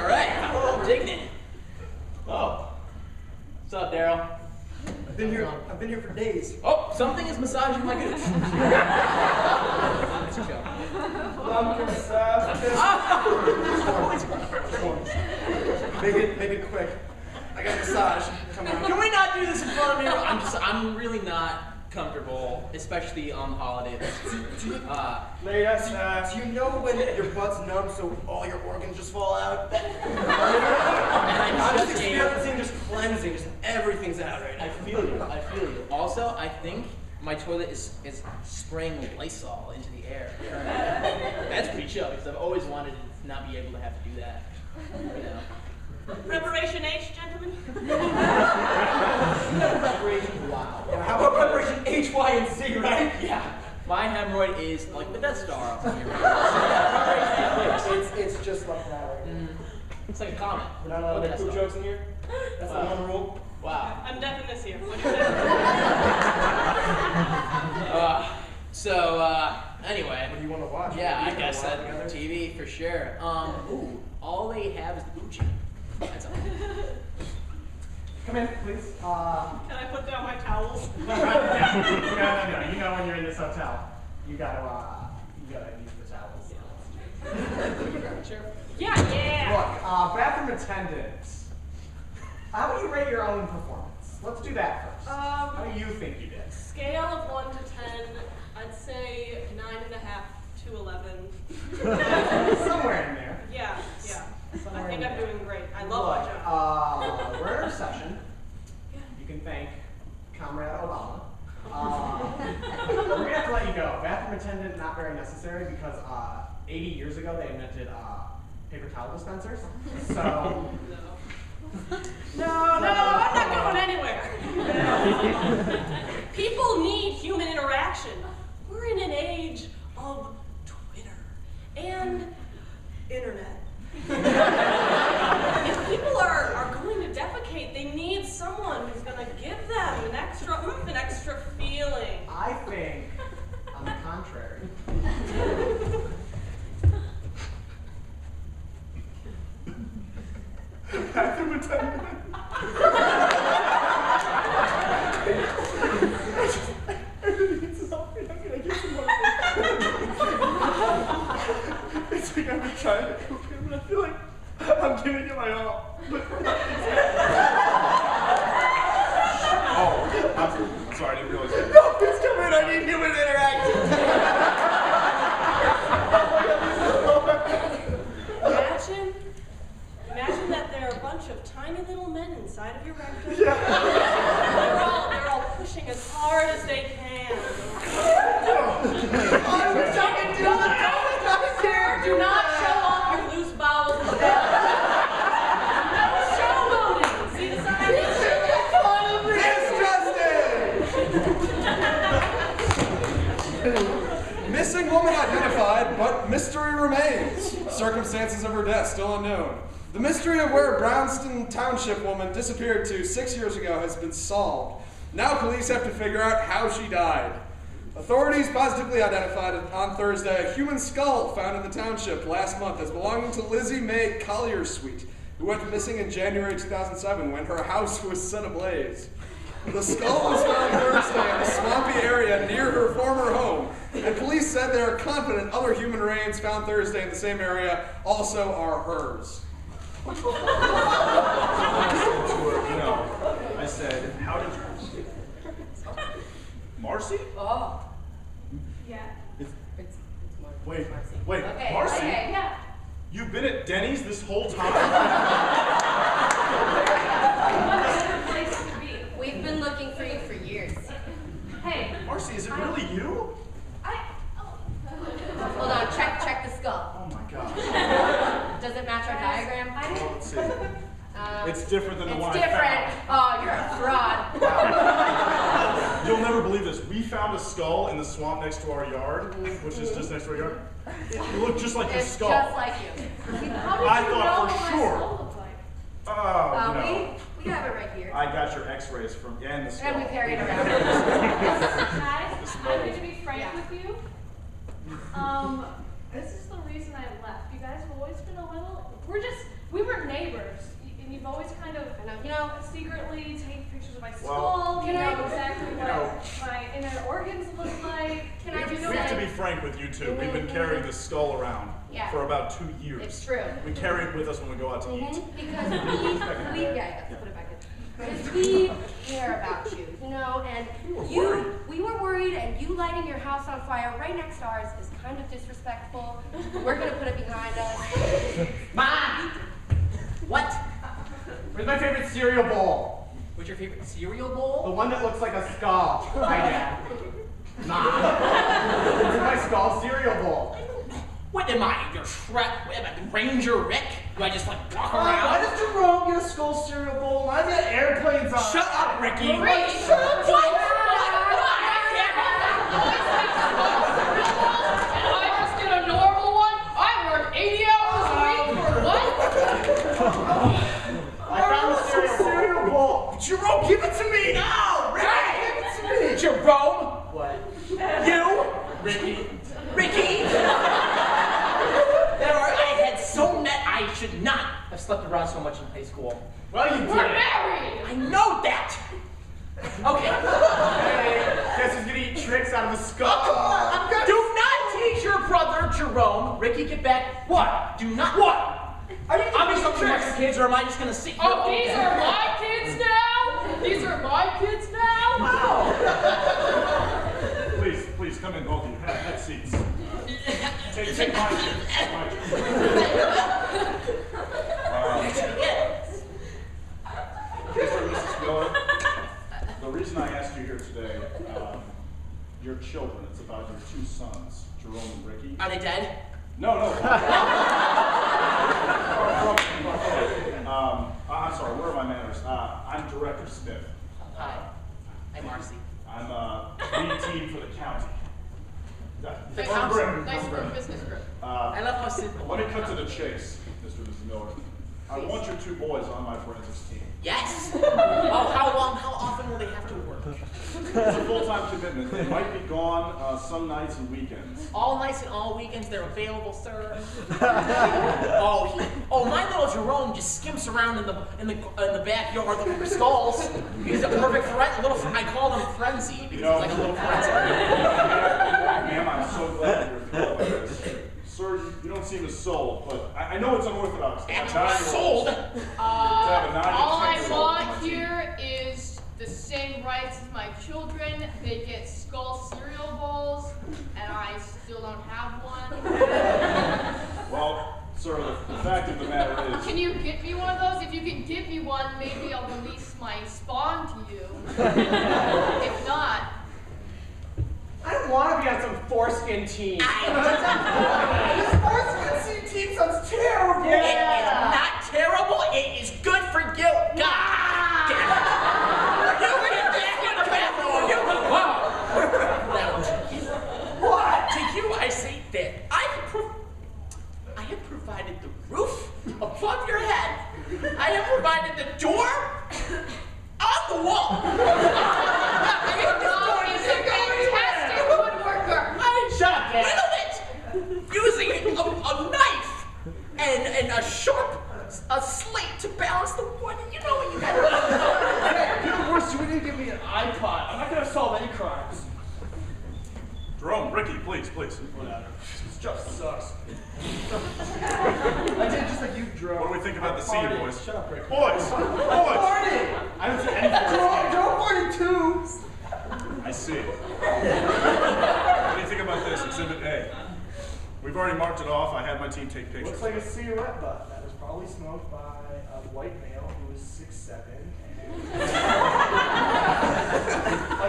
right, I'm digging it. Oh, what's up, Daryl? I've been here for days. Oh, something is massaging my gooch. That's a joke. Make it quick. I got a massage. Come on. Can we not do this in front of me? I'm really not comfortable, especially on the holidays. Ladies, do you know when your butt's numb so all your organs just fall out? I'm just experiencing just cleansing, just everything's out right now. I feel you. Also, I think my toilet is spraying Lysol into the air. That's pretty chill because I've always wanted to not be able to have to do that. You know. Preparation H, gentlemen? Preparation, wow. Yeah, how about preparation H, Y, and Z, right? Yeah. My hemorrhoid is like the Death Star up here. It's just like that right now. It's like a comet. We're not allowed to make poop jokes in here? That's the one rule? Wow. I'm deaf in this ear. What do you say? Anyway. What do you want to watch? Yeah, I guess that TV for sure. All they have is the Gucci. That's all. Come in, please. Can I put down my towels? No. You know when you're in this hotel, you gotta use the towels. Sure. Yeah. Look, bathroom attendants. How would you rate your own performance? Let's do that first. How do you think you did? Scale of 1 to 10, I'd say 9.5 to 11. Somewhere in there. Yeah. Somewhere I think in I'm there. doing great. I love my job. We're in a session. You can thank Comrade Obama. We're gonna have to let you go. Bathroom attendant, not very necessary because 80 years ago they invented paper towel dispensers. So. No, I'm not going anywhere. People need human interaction. We're in an age of Twitter and internet. If people are going to defecate, they need someone who's going to give them an extra oomph, an extra feeling. I think, on the contrary. Bathroom attendant. It's like I've been trying to cook him, and I feel like I'm giving it my all. But I'm sorry, I didn't realize that. No, please come in. I need human interaction. Imagine that there are a bunch of tiny little men inside of your rectum. Yeah. They're all pushing as hard as they can. I wish I could do that. Sir, do not show off your loose bowels in the bathroom. No showboating. See the sign? Missing woman identified, but mystery remains. Circumstances of her death still unknown. The mystery of where Brownston Township woman disappeared to 6 years ago has been solved. Now police have to figure out how she died. Authorities positively identified on Thursday a human skull found in the township last month as belonging to Lizzie Mae Collier's-Sweet, who went missing in January 2007 when her house was set ablaze. The skull was found Thursday in a swampy area near her former home. And police said they are confident other human remains found Thursday in the same area also are hers. I said, how did you... Marcy? Oh. Yeah. Wait, Okay, Marcy? okay. Yeah. You've been at Denny's this whole time? What better place to be? We've been looking for you for years. Hey. Marcy, is it really you? Hold on, check the skull. Oh my God. Does it match our diagram? Well, let's see. It's different than the one It's different. I found. Oh, you're a fraud. You'll never believe this. We found a skull in the swamp next to our yard, which is just next to our yard. It looked just like your It's skull. just like you. How did I you thought know for what my sure. skull looked like? We have it right here. I got your x-rays from and the skull. And we carry it around. Guys, I'm going to be frank with you. This is the reason I left. You guys have always been a little, we were neighbors. And you've always kind of, secretly taken pictures of my skull. You know exactly what my inner organs look like. Can I just We have to be say? frank with you two. We've been carrying this skull around for about 2 years. It's true. We carry it with us when we go out to eat. Because we put it back in. Because we care about you, and we were worried, and you lighting your house on fire right next to ours is kind of disrespectful. We're gonna put it behind us. Mom! What? Where's my favorite cereal bowl? What's your favorite cereal bowl? The one that looks like a skull. Hi, Dad. Mom. Where's my skull cereal bowl? What am I, your Ranger Rick? Do I just like walk Why around? does Jerome get a skull cereal bowl? Mine's got airplanes on. Shut up, Ricky! Ricky, Shut up! What? And I just did a normal one? I work 80 hours a week for what? I found the cereal bowl. Jerome, give it to me. No, Ricky! Give it to me. Jerome! What? You? Ricky? Ricky! I had so met I should not have slept around so much in high school. Well, you We're did. married! I know that! Okay. Hey, guess who's gonna eat tricks out of the skull? Do not teach your brother, Jerome. Ricky, get back. What? Do not. What? Are you going to do tricks, kids, or am I just going to sit here Oh, all these day? are my kids now? These are my kids now? Please, come in, both of you. Have seats. Take my chair. Mr. and Mrs. Miller, the reason I asked you here today, your children, it's about your 2 sons, Jerome and Ricky. Are they dead? No. I'm sorry, where are my manners? I'm Director Smith. Hi. I'm Marcy. I'm lead team for the county. Nice Come bring. business group. I love how simple. Let me cut to the chase, Mr. and Mrs. Miller. I want your 2 boys on my forensics team. Yes. Oh, how long? How often will they have to work? It's a full-time commitment. They might be gone some nights and weekends. All nights and all weekends, they're available, sir. My little Jerome just skimps around in the backyard looking for skulls. He's a perfect friend. I call him Frenzy because he's like a little frenzy. Ma'am, I'm so glad you're feeling like this. Sir, you don't seem as sold, but I know it's unorthodox. Sold? All I want here is the same rights as my children. They get skull cereal bowls, and I still don't have one. Well, sir, the fact of the matter is... Can you get me one of those? If you can give me one, maybe I'll release my spawn to you. If not... I don't want to be on some foreskin team. This foreskin team sounds terrible. It is not terrible. It is good for you. God damn it. You get back in the bathroom. What? To you, I say that I have provided the roof above your head. I have provided the door on the wall. Shut up, Dad. Using a knife and a sharp slate to balance the wood. You know what you got to do. Hey, worse, you need to give me an iPod. I'm not going to solve any crimes. Jerome, Ricky, please. please. Whatever. This job sucks. I did just like you drove. What do we think about the scene, boys? Shut up, Rick. Boys! I Boys! farted! I haven't seen any Joe farted too! I see. What do you think about this, Exhibit A? We've already marked it off. I had my team take pictures. Looks like a cigarette butt that was probably smoked by a white male who was 6'7" and a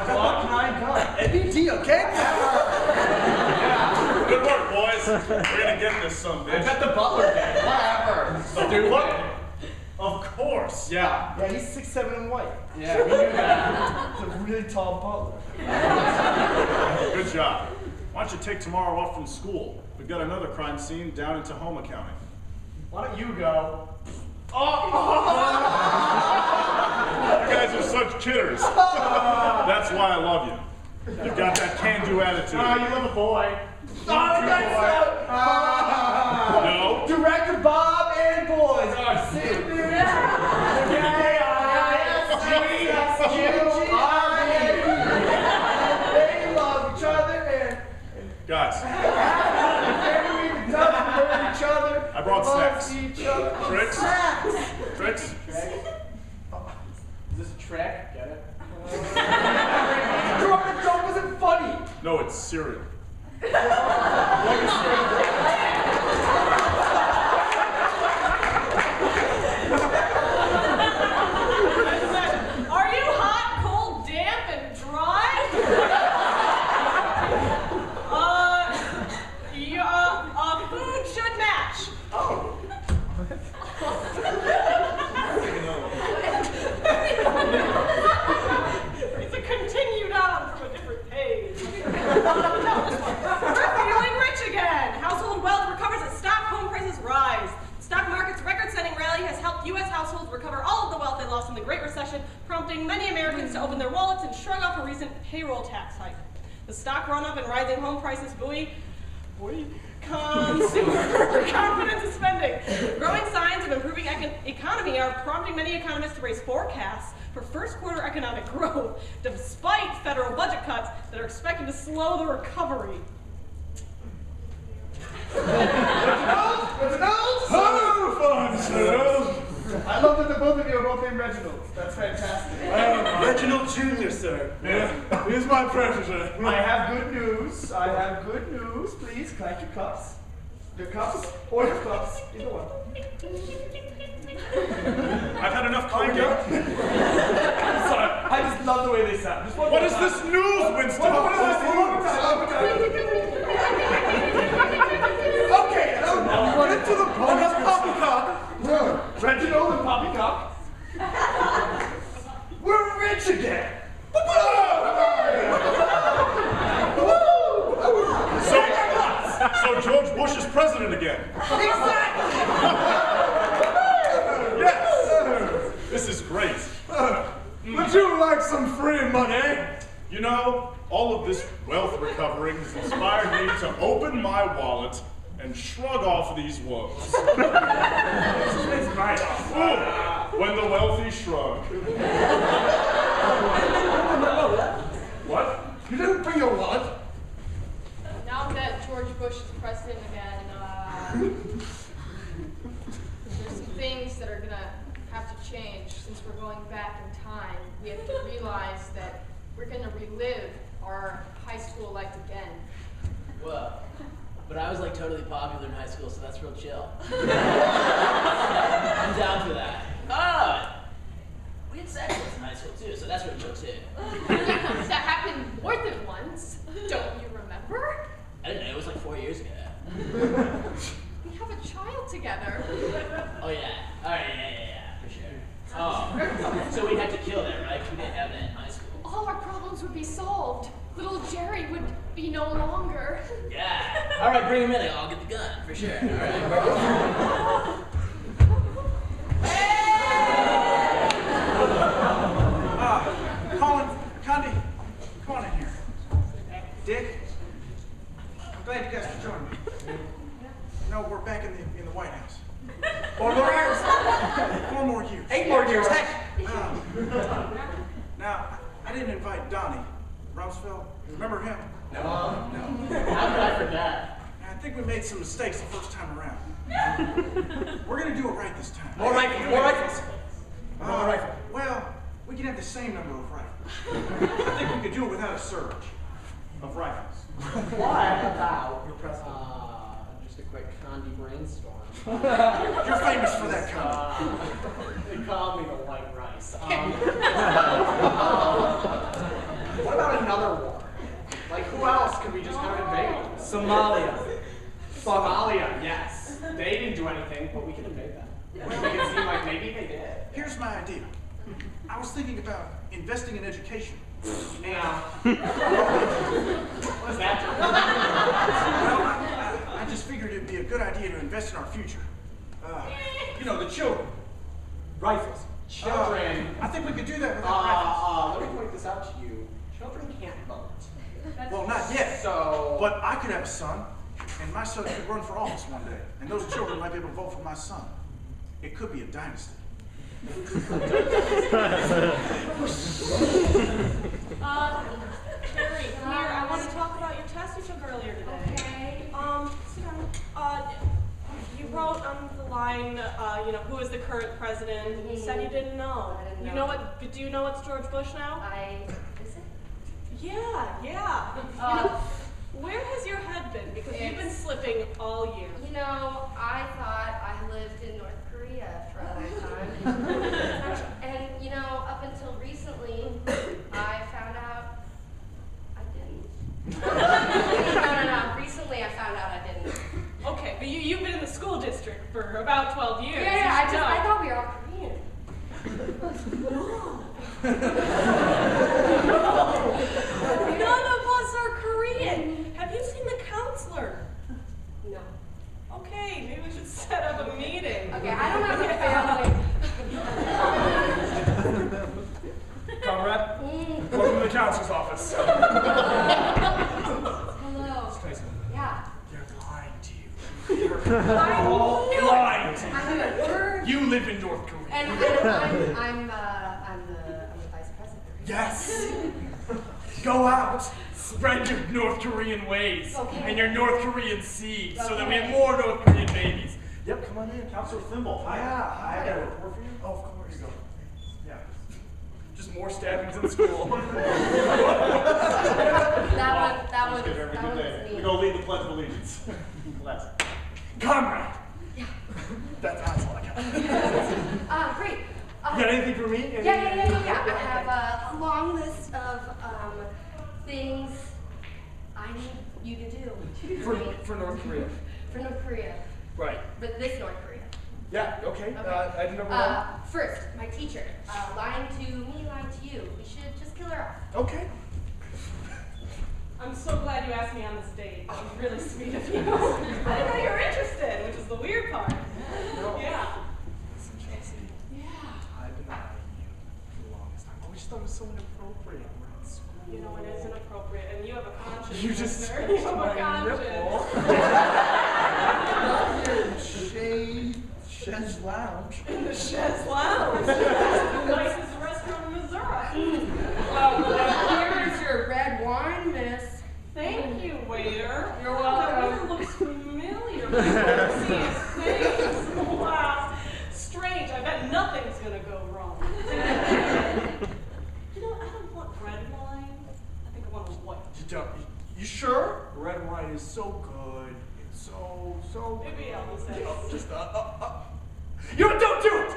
Glock 9 gun. NBD, okay? Yeah. Good work, boys. We're gonna get this son, bitch. I bet the butler did. Whatever. Stupid. Of course. Yeah, he's 6'7" and white. Yeah, we knew that. He's a really tall butler. Good job. Why don't you take tomorrow off from school? We've got another crime scene down into home accounting. Why don't you go? You guys are such kidders. That's why I love you. You've got that can-do attitude. You love a boy. No. Director Bob and boys are sick. They love each other and Guys, each other. I brought snacks. Each other. Tricks? Tricks? Is this a track? Get it? The joke wasn't funny. No, it's cereal. Are you hot, cold, damp, and dry? Food should match. Oh. It's a continued on from a different page. We're feeling rich again. Household wealth recovers as stock home prices rise. The stock market's record-setting rally has helped U.S. households recover all of the wealth they lost in the Great Recession, prompting many Americans to open their wallets and shrug off a recent payroll tax hike. The stock run-up and rising home prices buoy consumer confidence and spending. Growing signs of improving economy are prompting many economists to raise forecasts for first quarter economic growth, despite federal budget cuts that are expected to slow the recovery. Hello, fine sirs. I love that the both of you are both named Reginald. That's fantastic. Reginald Jr., sir. Yeah, he's my protege. I have good news. I have good news. Please clank your cups. Your cups or your cups. Either one. I've had enough clanking. I'm sorry. I just love the way they sound. Just What is this news, Winston? Okay, now run into the point of poppycock. Reginald and poppycock. We're rich again. So George Bush is president again. Exactly. Yes. This is great. Would you like some free money? You know, all of this wealth recovering has inspired me to open my wallet and shrug off these woes. It's right off. When the wealthy shrug. What? You didn't bring your wallet? Now that George Bush is president again, there's some things that are gonna have to change since we're going back in time. We have to realize that we're gonna relive our high school life again. Whoa. But I was like totally popular in high school, so that's real chill. I'm down for that. We had sex in high school too, so that's real chill too. That happened more than once. Don't you remember? I didn't know, it was like 4 years ago. We have a child together. Oh yeah. Alright, yeah, for sure. Oh, so we had to kill that, right? We didn't have that in high school. All our problems would be solved. Little Jerry would be no longer. Yeah. Alright, bring him in. I'll get the gun, for sure. Alright. Colin, Condi, come on in here. Dick, I'm glad you guys could join me. No, we're back in the White House. 4 more years. 4 more years. 8 more years. Heck. Now, I didn't invite Donnie Rumsfeld. Remember him? No. How did I forget? I think we made some mistakes the first time around. We're gonna do it right this time. More rifles, more rifles. More rifle. Well, we can have the same number of rifles. I think we could do it without a surge of rifles. What about your president? Just a quick Condi brainstorm. You're famous for that, Condi. They call me the white rice. What about another war? Like, who else could we just kind of invade? Somalia. Somalia, yes. They didn't do anything, but we can invade them. We can seem like maybe they did. Here's my idea. I was thinking about investing in education. Now, what is that? Well, I just figured it'd be a good idea to invest in our future. You know, the children. Rifles. Children. I think we could do that without rifles. Let me point this out to you. Children can't vote. Well, not yet. So, but I could have a son, and my son could run for office one day, and those children might be able to vote for my son. It could be a dynasty. Terry, here, I want to talk about your test you took earlier today. Okay. Sit down. You wrote on the line, who is the current president? You said you didn't know. I didn't You know. know what? Do you know what's George Bush now? Is it? Yeah. Where has your head been? Because you've been slipping all year. You know, I thought I lived in North Korea for a long time. And, you know, up until recently, I found out I didn't. No. Recently I found out I didn't. Okay, but you've been in the school district for about 12 years. Yeah, You should I know. thought we were all Korean. None of us are Korean. Have you seen the counselor? No. Okay, maybe we should set up a meeting. Okay, I don't have a family. Comrade, welcome to the counselor's office. Hello. Yeah. They're lying to you. I All knew it. lying to I haven't heard. you. You live in North Korea. And I'm the vice president. Yes. Go out. Spread your North Korean ways and your North Korean seeds so that we have more North Korean babies. Yep, come on in, Counselor Thimble. Hi, I got a report for you. Oh, of course. Here you go. Yeah. Just more stabbings in school. That was Give every good day. me. We go lead the Pledge of Allegiance. Let's. Comrade. Yeah. That's all I got. Great. You got anything for me? Yeah. I have a long list of things I need you to do For North Korea. for North Korea. Right. But this North Korea. Yeah, okay. I didn't know First, my teacher. Lying to me, lying to you. We should just kill her off. Okay. I'm so glad you asked me on this date. That was really sweet of you. I didn't know you were interested, which is the weird part. No. Yeah. Listen, Chelsea. Yeah. I've been eyeing you for the longest time. I always thought it was so inappropriate. We're in school. You know, it is inappropriate, and you have a conscience. You just mister. You have a my conscience. Chaise Lounge. In the Chaise Lounge. That's the nicest restaurant in Missouri. Here is your red wine, miss. Thank you, waiter. You're That welcome. waiter looks familiar. I've never seen his face. Wow. Strange. I bet nothing's gonna go wrong. You know, I don't want red wine. I think I want a white. You sure? Red wine is so good. It's so Maybe I'll say. Just don't do it!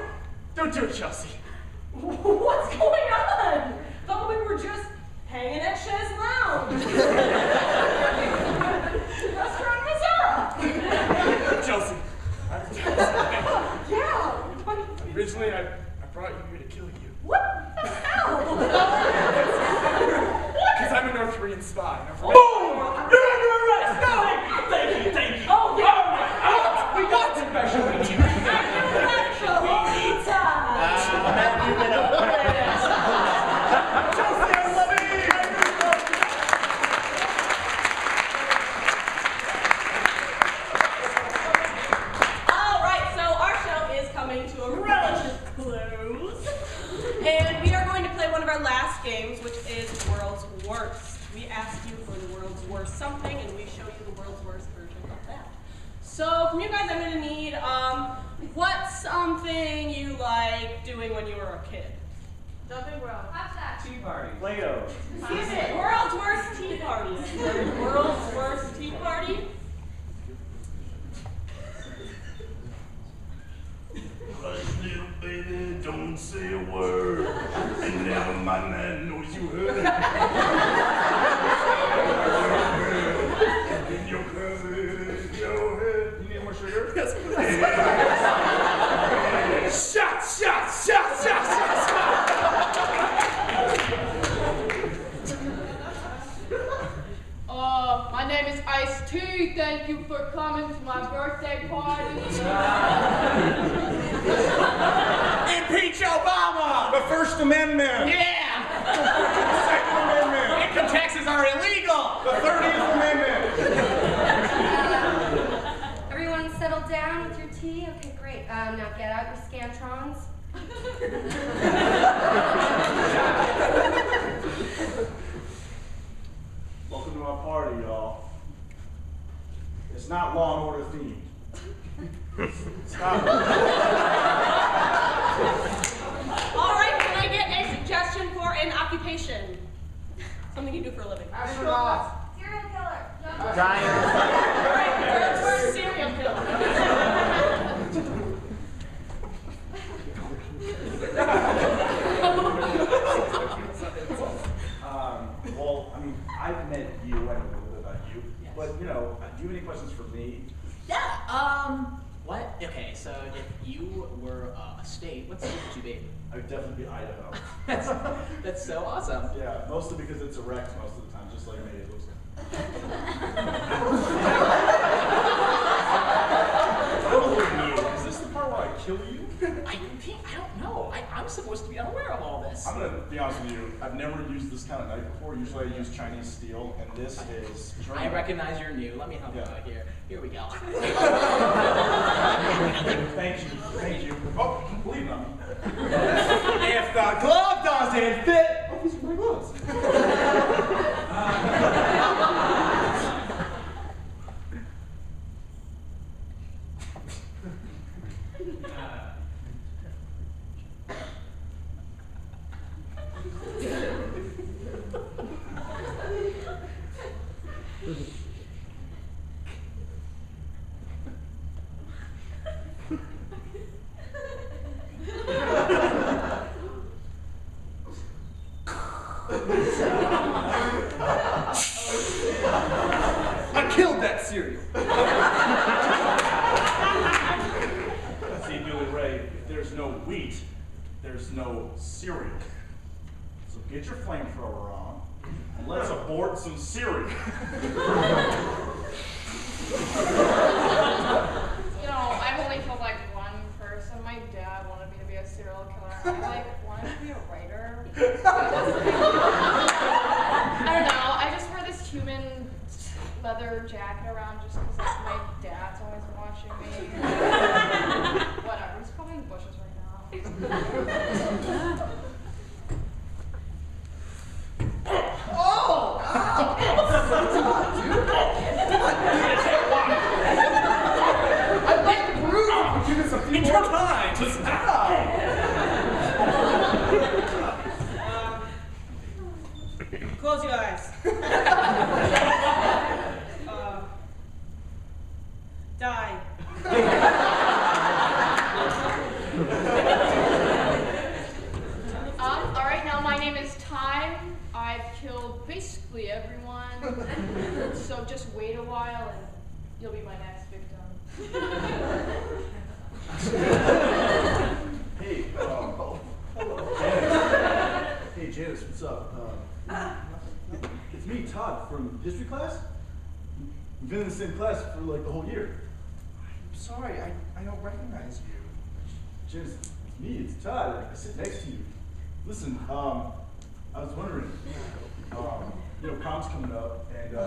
Don't do it, Chelsea. What's going on? Thought we were just hanging at Chaise Lounge. Restaurant Missouri. Chelsea. Yeah. Originally, I brought you here to kill you. What the hell? Because I'm a North Korean spy. Oh! You're under arrest! No! Thank you. Oh, yeah. We got confession. All right, so our show is coming to a relative close. from you guys, I'm gonna need what's something you like doing when you were a kid? Dubbing well. How's that? Tea party. Play-Doh. Excuse me. World's worst tea party. World's worst tea party. Hush, little baby, don't say a word. And never mind that noise you heard. In your head, your head. You need more sugar? Yes, shot, shot, shot, shot, shot, shot. My name is Ice Tea. Thank you for coming to my birthday party. Impeach Obama! The First Amendment. Yeah! Second Amendment. Income taxes are illegal! The 30th Amendment. Everyone settle down with your tea? Okay, great. Now get out your Scantrons. Welcome to my party, y'all. It's not Law and Order themed. Stop it. All right, can I get a suggestion for an occupation? Something you do for a living. Serial killer. No. World's worst serial killer. Well, I mean, I've met you, I know a little bit about you, Yes. but, you know, do you have any questions for me? Yeah, what? Okay, so if you were a state, what state would you be? I would definitely be Idaho. That's so awesome. Yeah, mostly because it's erect most of the time, just like me, it looks like. Is this the part where I kill you? I don't know. I'm supposed to be unaware of all this. I'm gonna be honest with you, I've never used this kind of knife before. Usually I use Chinese steel, and this is German. I recognize you're new. Let me help you out here. Here we go. Thank you, thank you. Oh, believe in me. If the glove doesn't fit, oh, these are my gloves. I killed that cereal. See, Billy Ray, if there's no wheat, there's no cereal. So get your flamethrower on, and let's abort some cereal. You know, I've only killed like one person. My dad wanted me to be a serial killer. I wanted to be a writer. I don't know. I just wear this human leather jacket around just because like, my dad's always watching me. Whatever. He's probably in the bushes right now. Oh! I like the bruise. I'll do this a few more times. Close your eyes. Die. All right, now my name is Time. I've killed basically everyone. So just wait a while and you'll be my next victim. Hey, hello. Hey, Janice, what's up? It's me, Todd, from history class. We've been in the same class for like the whole year. I'm sorry, I don't recognize you. Janice, it's me, it's Todd. I sit next to you. Listen, I was wondering, you know, com's coming up, and I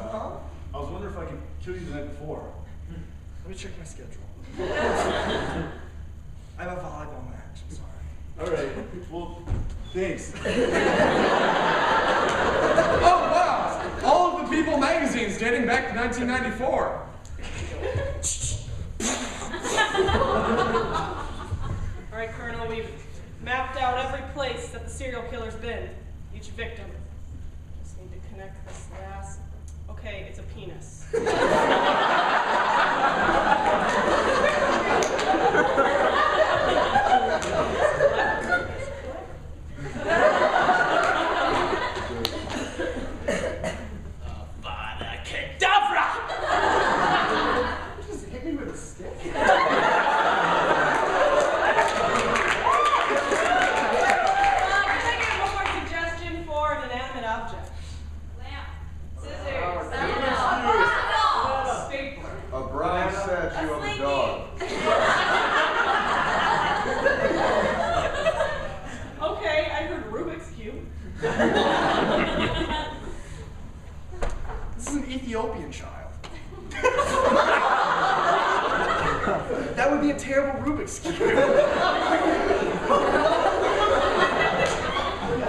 was wondering if I could kill you the night before. Let me check my schedule. I have a volleyball match, I'm sorry. All right, well, thanks. Oh, wow! All of the People magazines dating back to 1994. stick? Can I get one more suggestion for an inanimate object? Lamp. Scissors. Stapler. A bronze statue of a dog. Okay, I heard Rubik's Cube. This is an Ethiopian child. That would be a terrible Rubik's Cube.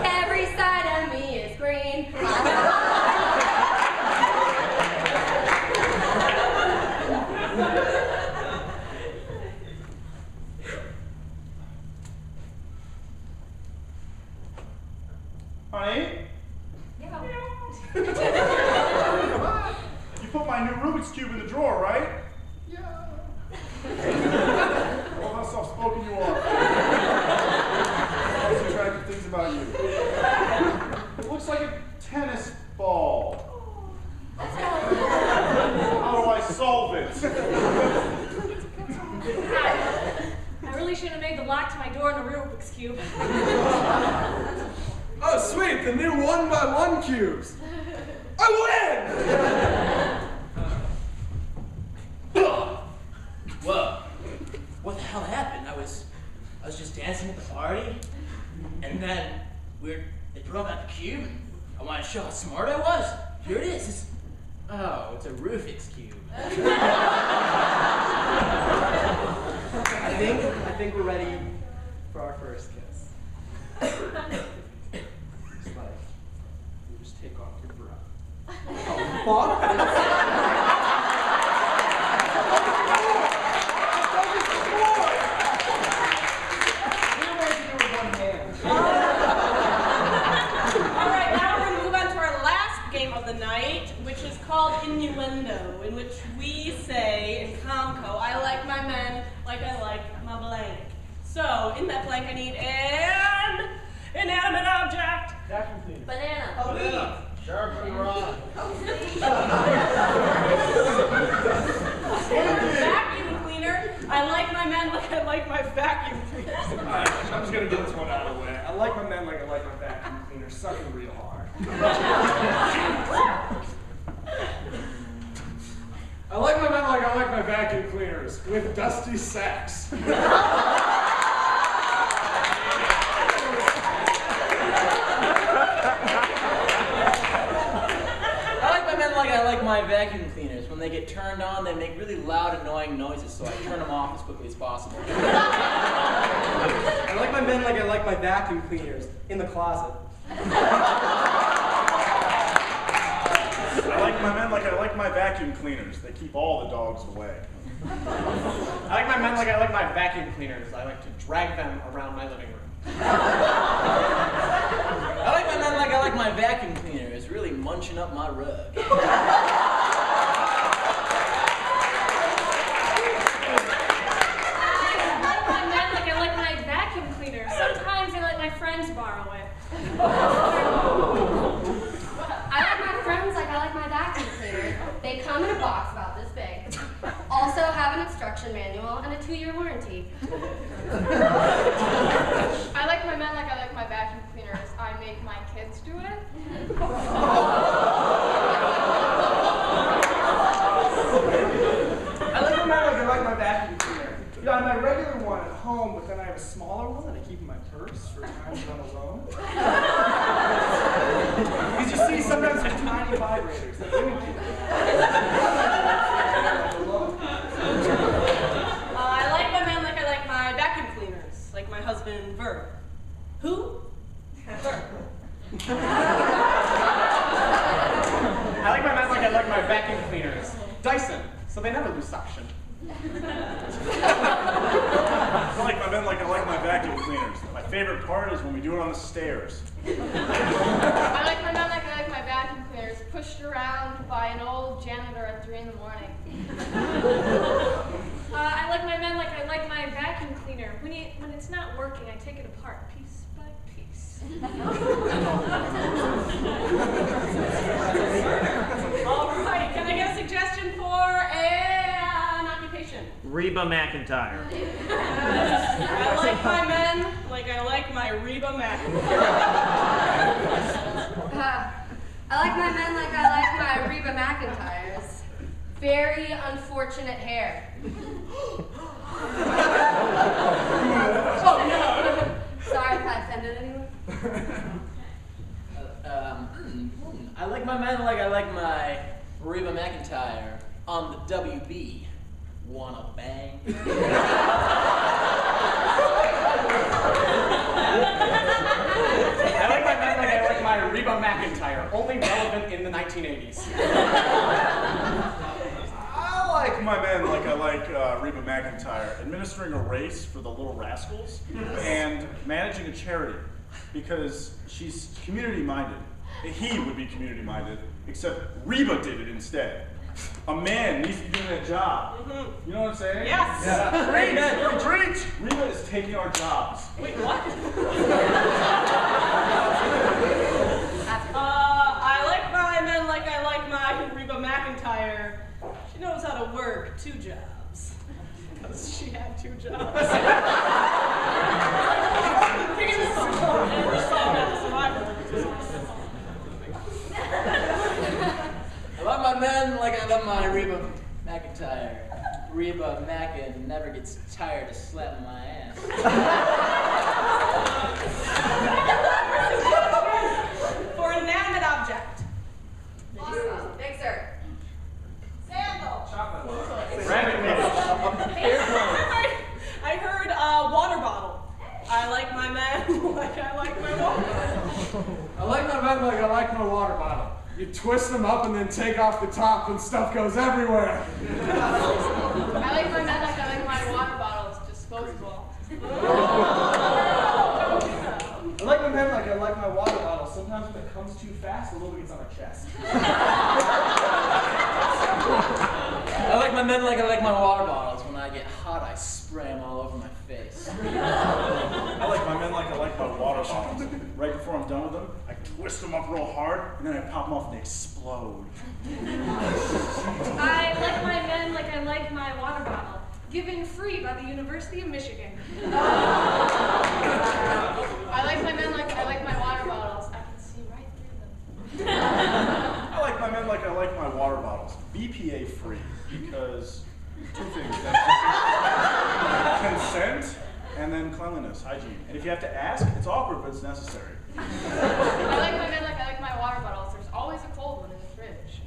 Every side of me is green. Honey? You put my new Rubik's Cube in the drawer, right? Yeah. Oh, how soft-spoken you are. Most attractive things about you. It looks like a tennis ball. How do I solve it? I really shouldn't have made the lock to my door in a Rubik's Cube. Oh, sweet, the new 1x1 cubes. I win! Whoa. What the hell happened? I was just dancing at the party, and then they broke out the cube, and I wanted to show how smart I was. Here it is. It's a Rubik's Cube. I think we're ready for our first kiss. It's like, you just take off your bra. Oh, Alright, now we're going to move on to our last game of the night, which is called Innuendo, in which we say in ComCo, I like my men like I like my blank. So, in that blank I need an inanimate object. Banana. A leaf. Sharpie rod. Vacuum cleaner. I like my men like I like my vacuum cleaner. Alright, I'm just gonna get this one out of the way. I like my men like I like my vacuum cleaner, sucking real hard. I like my men like I like my vacuum cleaners, with dusty sacks. I like my vacuum cleaners. When they get turned on, they make really loud, annoying noises, so I turn them off as quickly as possible. I like my men like I like my vacuum cleaners, in the closet. I like my men like I like my vacuum cleaners. They keep all the dogs away. I like my men like I like my vacuum cleaners. I like to drag them around my living room. I like my men like I like my vacuum cleaners, really munching up my rug. I like my men like I like my vacuum cleaner. Sometimes I let my friends borrow it. I like my friends like I like my vacuum cleaner. They come in a box about this big. Also have an instruction manual and a 2-year warranty. I like my men like I like my vacuum cleaners. I make my kids do it. I like my men like I like my vacuum cleaner. You know, I have my regular one at home, but then I have a smaller one that I keep in my purse for times when I'm alone. Because you see, sometimes there's tiny vibrators that women keep. I like my men like I like my vacuum cleaners, like my husband, Vert. Who? Vert. I like my men like I like my vacuum cleaners. Dyson, so they never lose suction. I like my men like I like my vacuum cleaners. My favorite part is when we do it on the stairs. I like my men like I like my vacuum cleaners, pushed around by an old janitor at 3 in the morning. I like my men like I like my vacuum cleaner. When it's not working, I take it apart piece by piece. All right, can I get a suggestion for an occupation? Reba McEntire. I like my men like I like my Reba McEntire. I like my men like I like my Reba McEntire's very unfortunate hair. Oh no! Sorry if I offended anyone. I like my men like I like my Reba McEntire on the WB. Wanna bang? I like my men like I like my Reba McEntire, only relevant in the 1980s. I like my men like I like Reba McEntire, administering a race for the Little Rascals and managing a charity because she's community-minded. He would be community-minded, except Reba did it instead. A man needs to be doing that job. You know what I'm saying? Yes. Yeah. Preach! Reba is taking our jobs. Wait, what? I like my men like I like my Reba McEntire. She knows how to work 2 jobs. Because she had 2 jobs. I love my men like I love my Reba McEntire. Reba Mackin never gets tired of slapping my ass. For an inanimate object. Big sir. Sandal. Rabbit I heard water bottle. I like my men like I like my water bottle. I like my men like I like my water bottle. You twist them up and then take off the top and stuff goes everywhere. I like my men like I like my water bottles, disposable. I like my men like I like my water bottle. Sometimes when it comes too fast, a little gets on my chest. I like my men like I like my water bottles. When I get hot, I spray them all over my face. I like my men like I like my water bottles. Right before I'm done with them, I twist them up real hard, and then I pop them off and they explode. I like my men like I like my water bottle. Given free by the University of Michigan. I like my men like I like my water bottles. I can see right through them. I like my men like I like my water bottles. BPA free, because 2 things. Consent, and then cleanliness, hygiene. And if you have to ask, it's awkward, but it's necessary. I like my men like I like my water bottles. There's always a cold one in the fridge.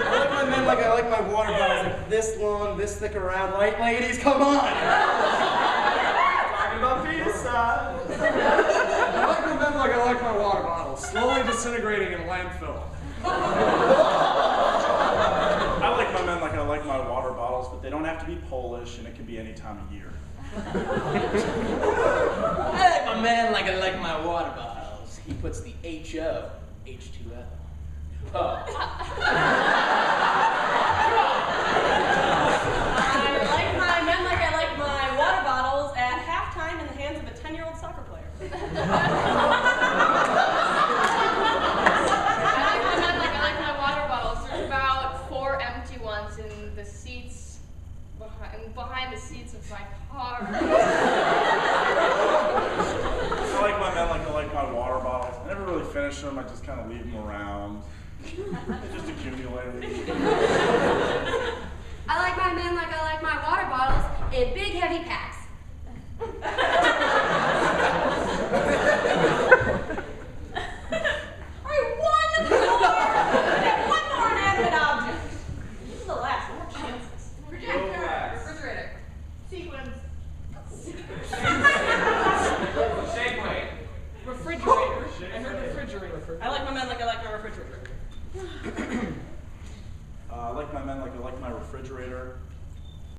I like my men like I like my water bottles. Like this long, this thick around. Right, ladies, come on! Talking about peace. I like my men like I like my water bottles. Slowly disintegrating in landfill. I like my men like I like my water bottles, but they don't have to be Polish, and it can be any time of year. I like my man like I like my water bottles. He puts the H-O, H2O. Oh. I like my men like I like my water bottles at halftime in the hands of a 10-year-old soccer player. Behind the seats of my car. I like my men like I like my water bottles. I never really finish them, I just kind of leave them around. They just accumulate. I like my men like I like my water bottles in big heavy packs. Alright, one more inanimate object. This is the last. More chances. Projector. Refrigerator. Sequins. Segway. Refrigerator. I heard refrigerator. I like my men like I like my refrigerator. I like my men like I like my refrigerator.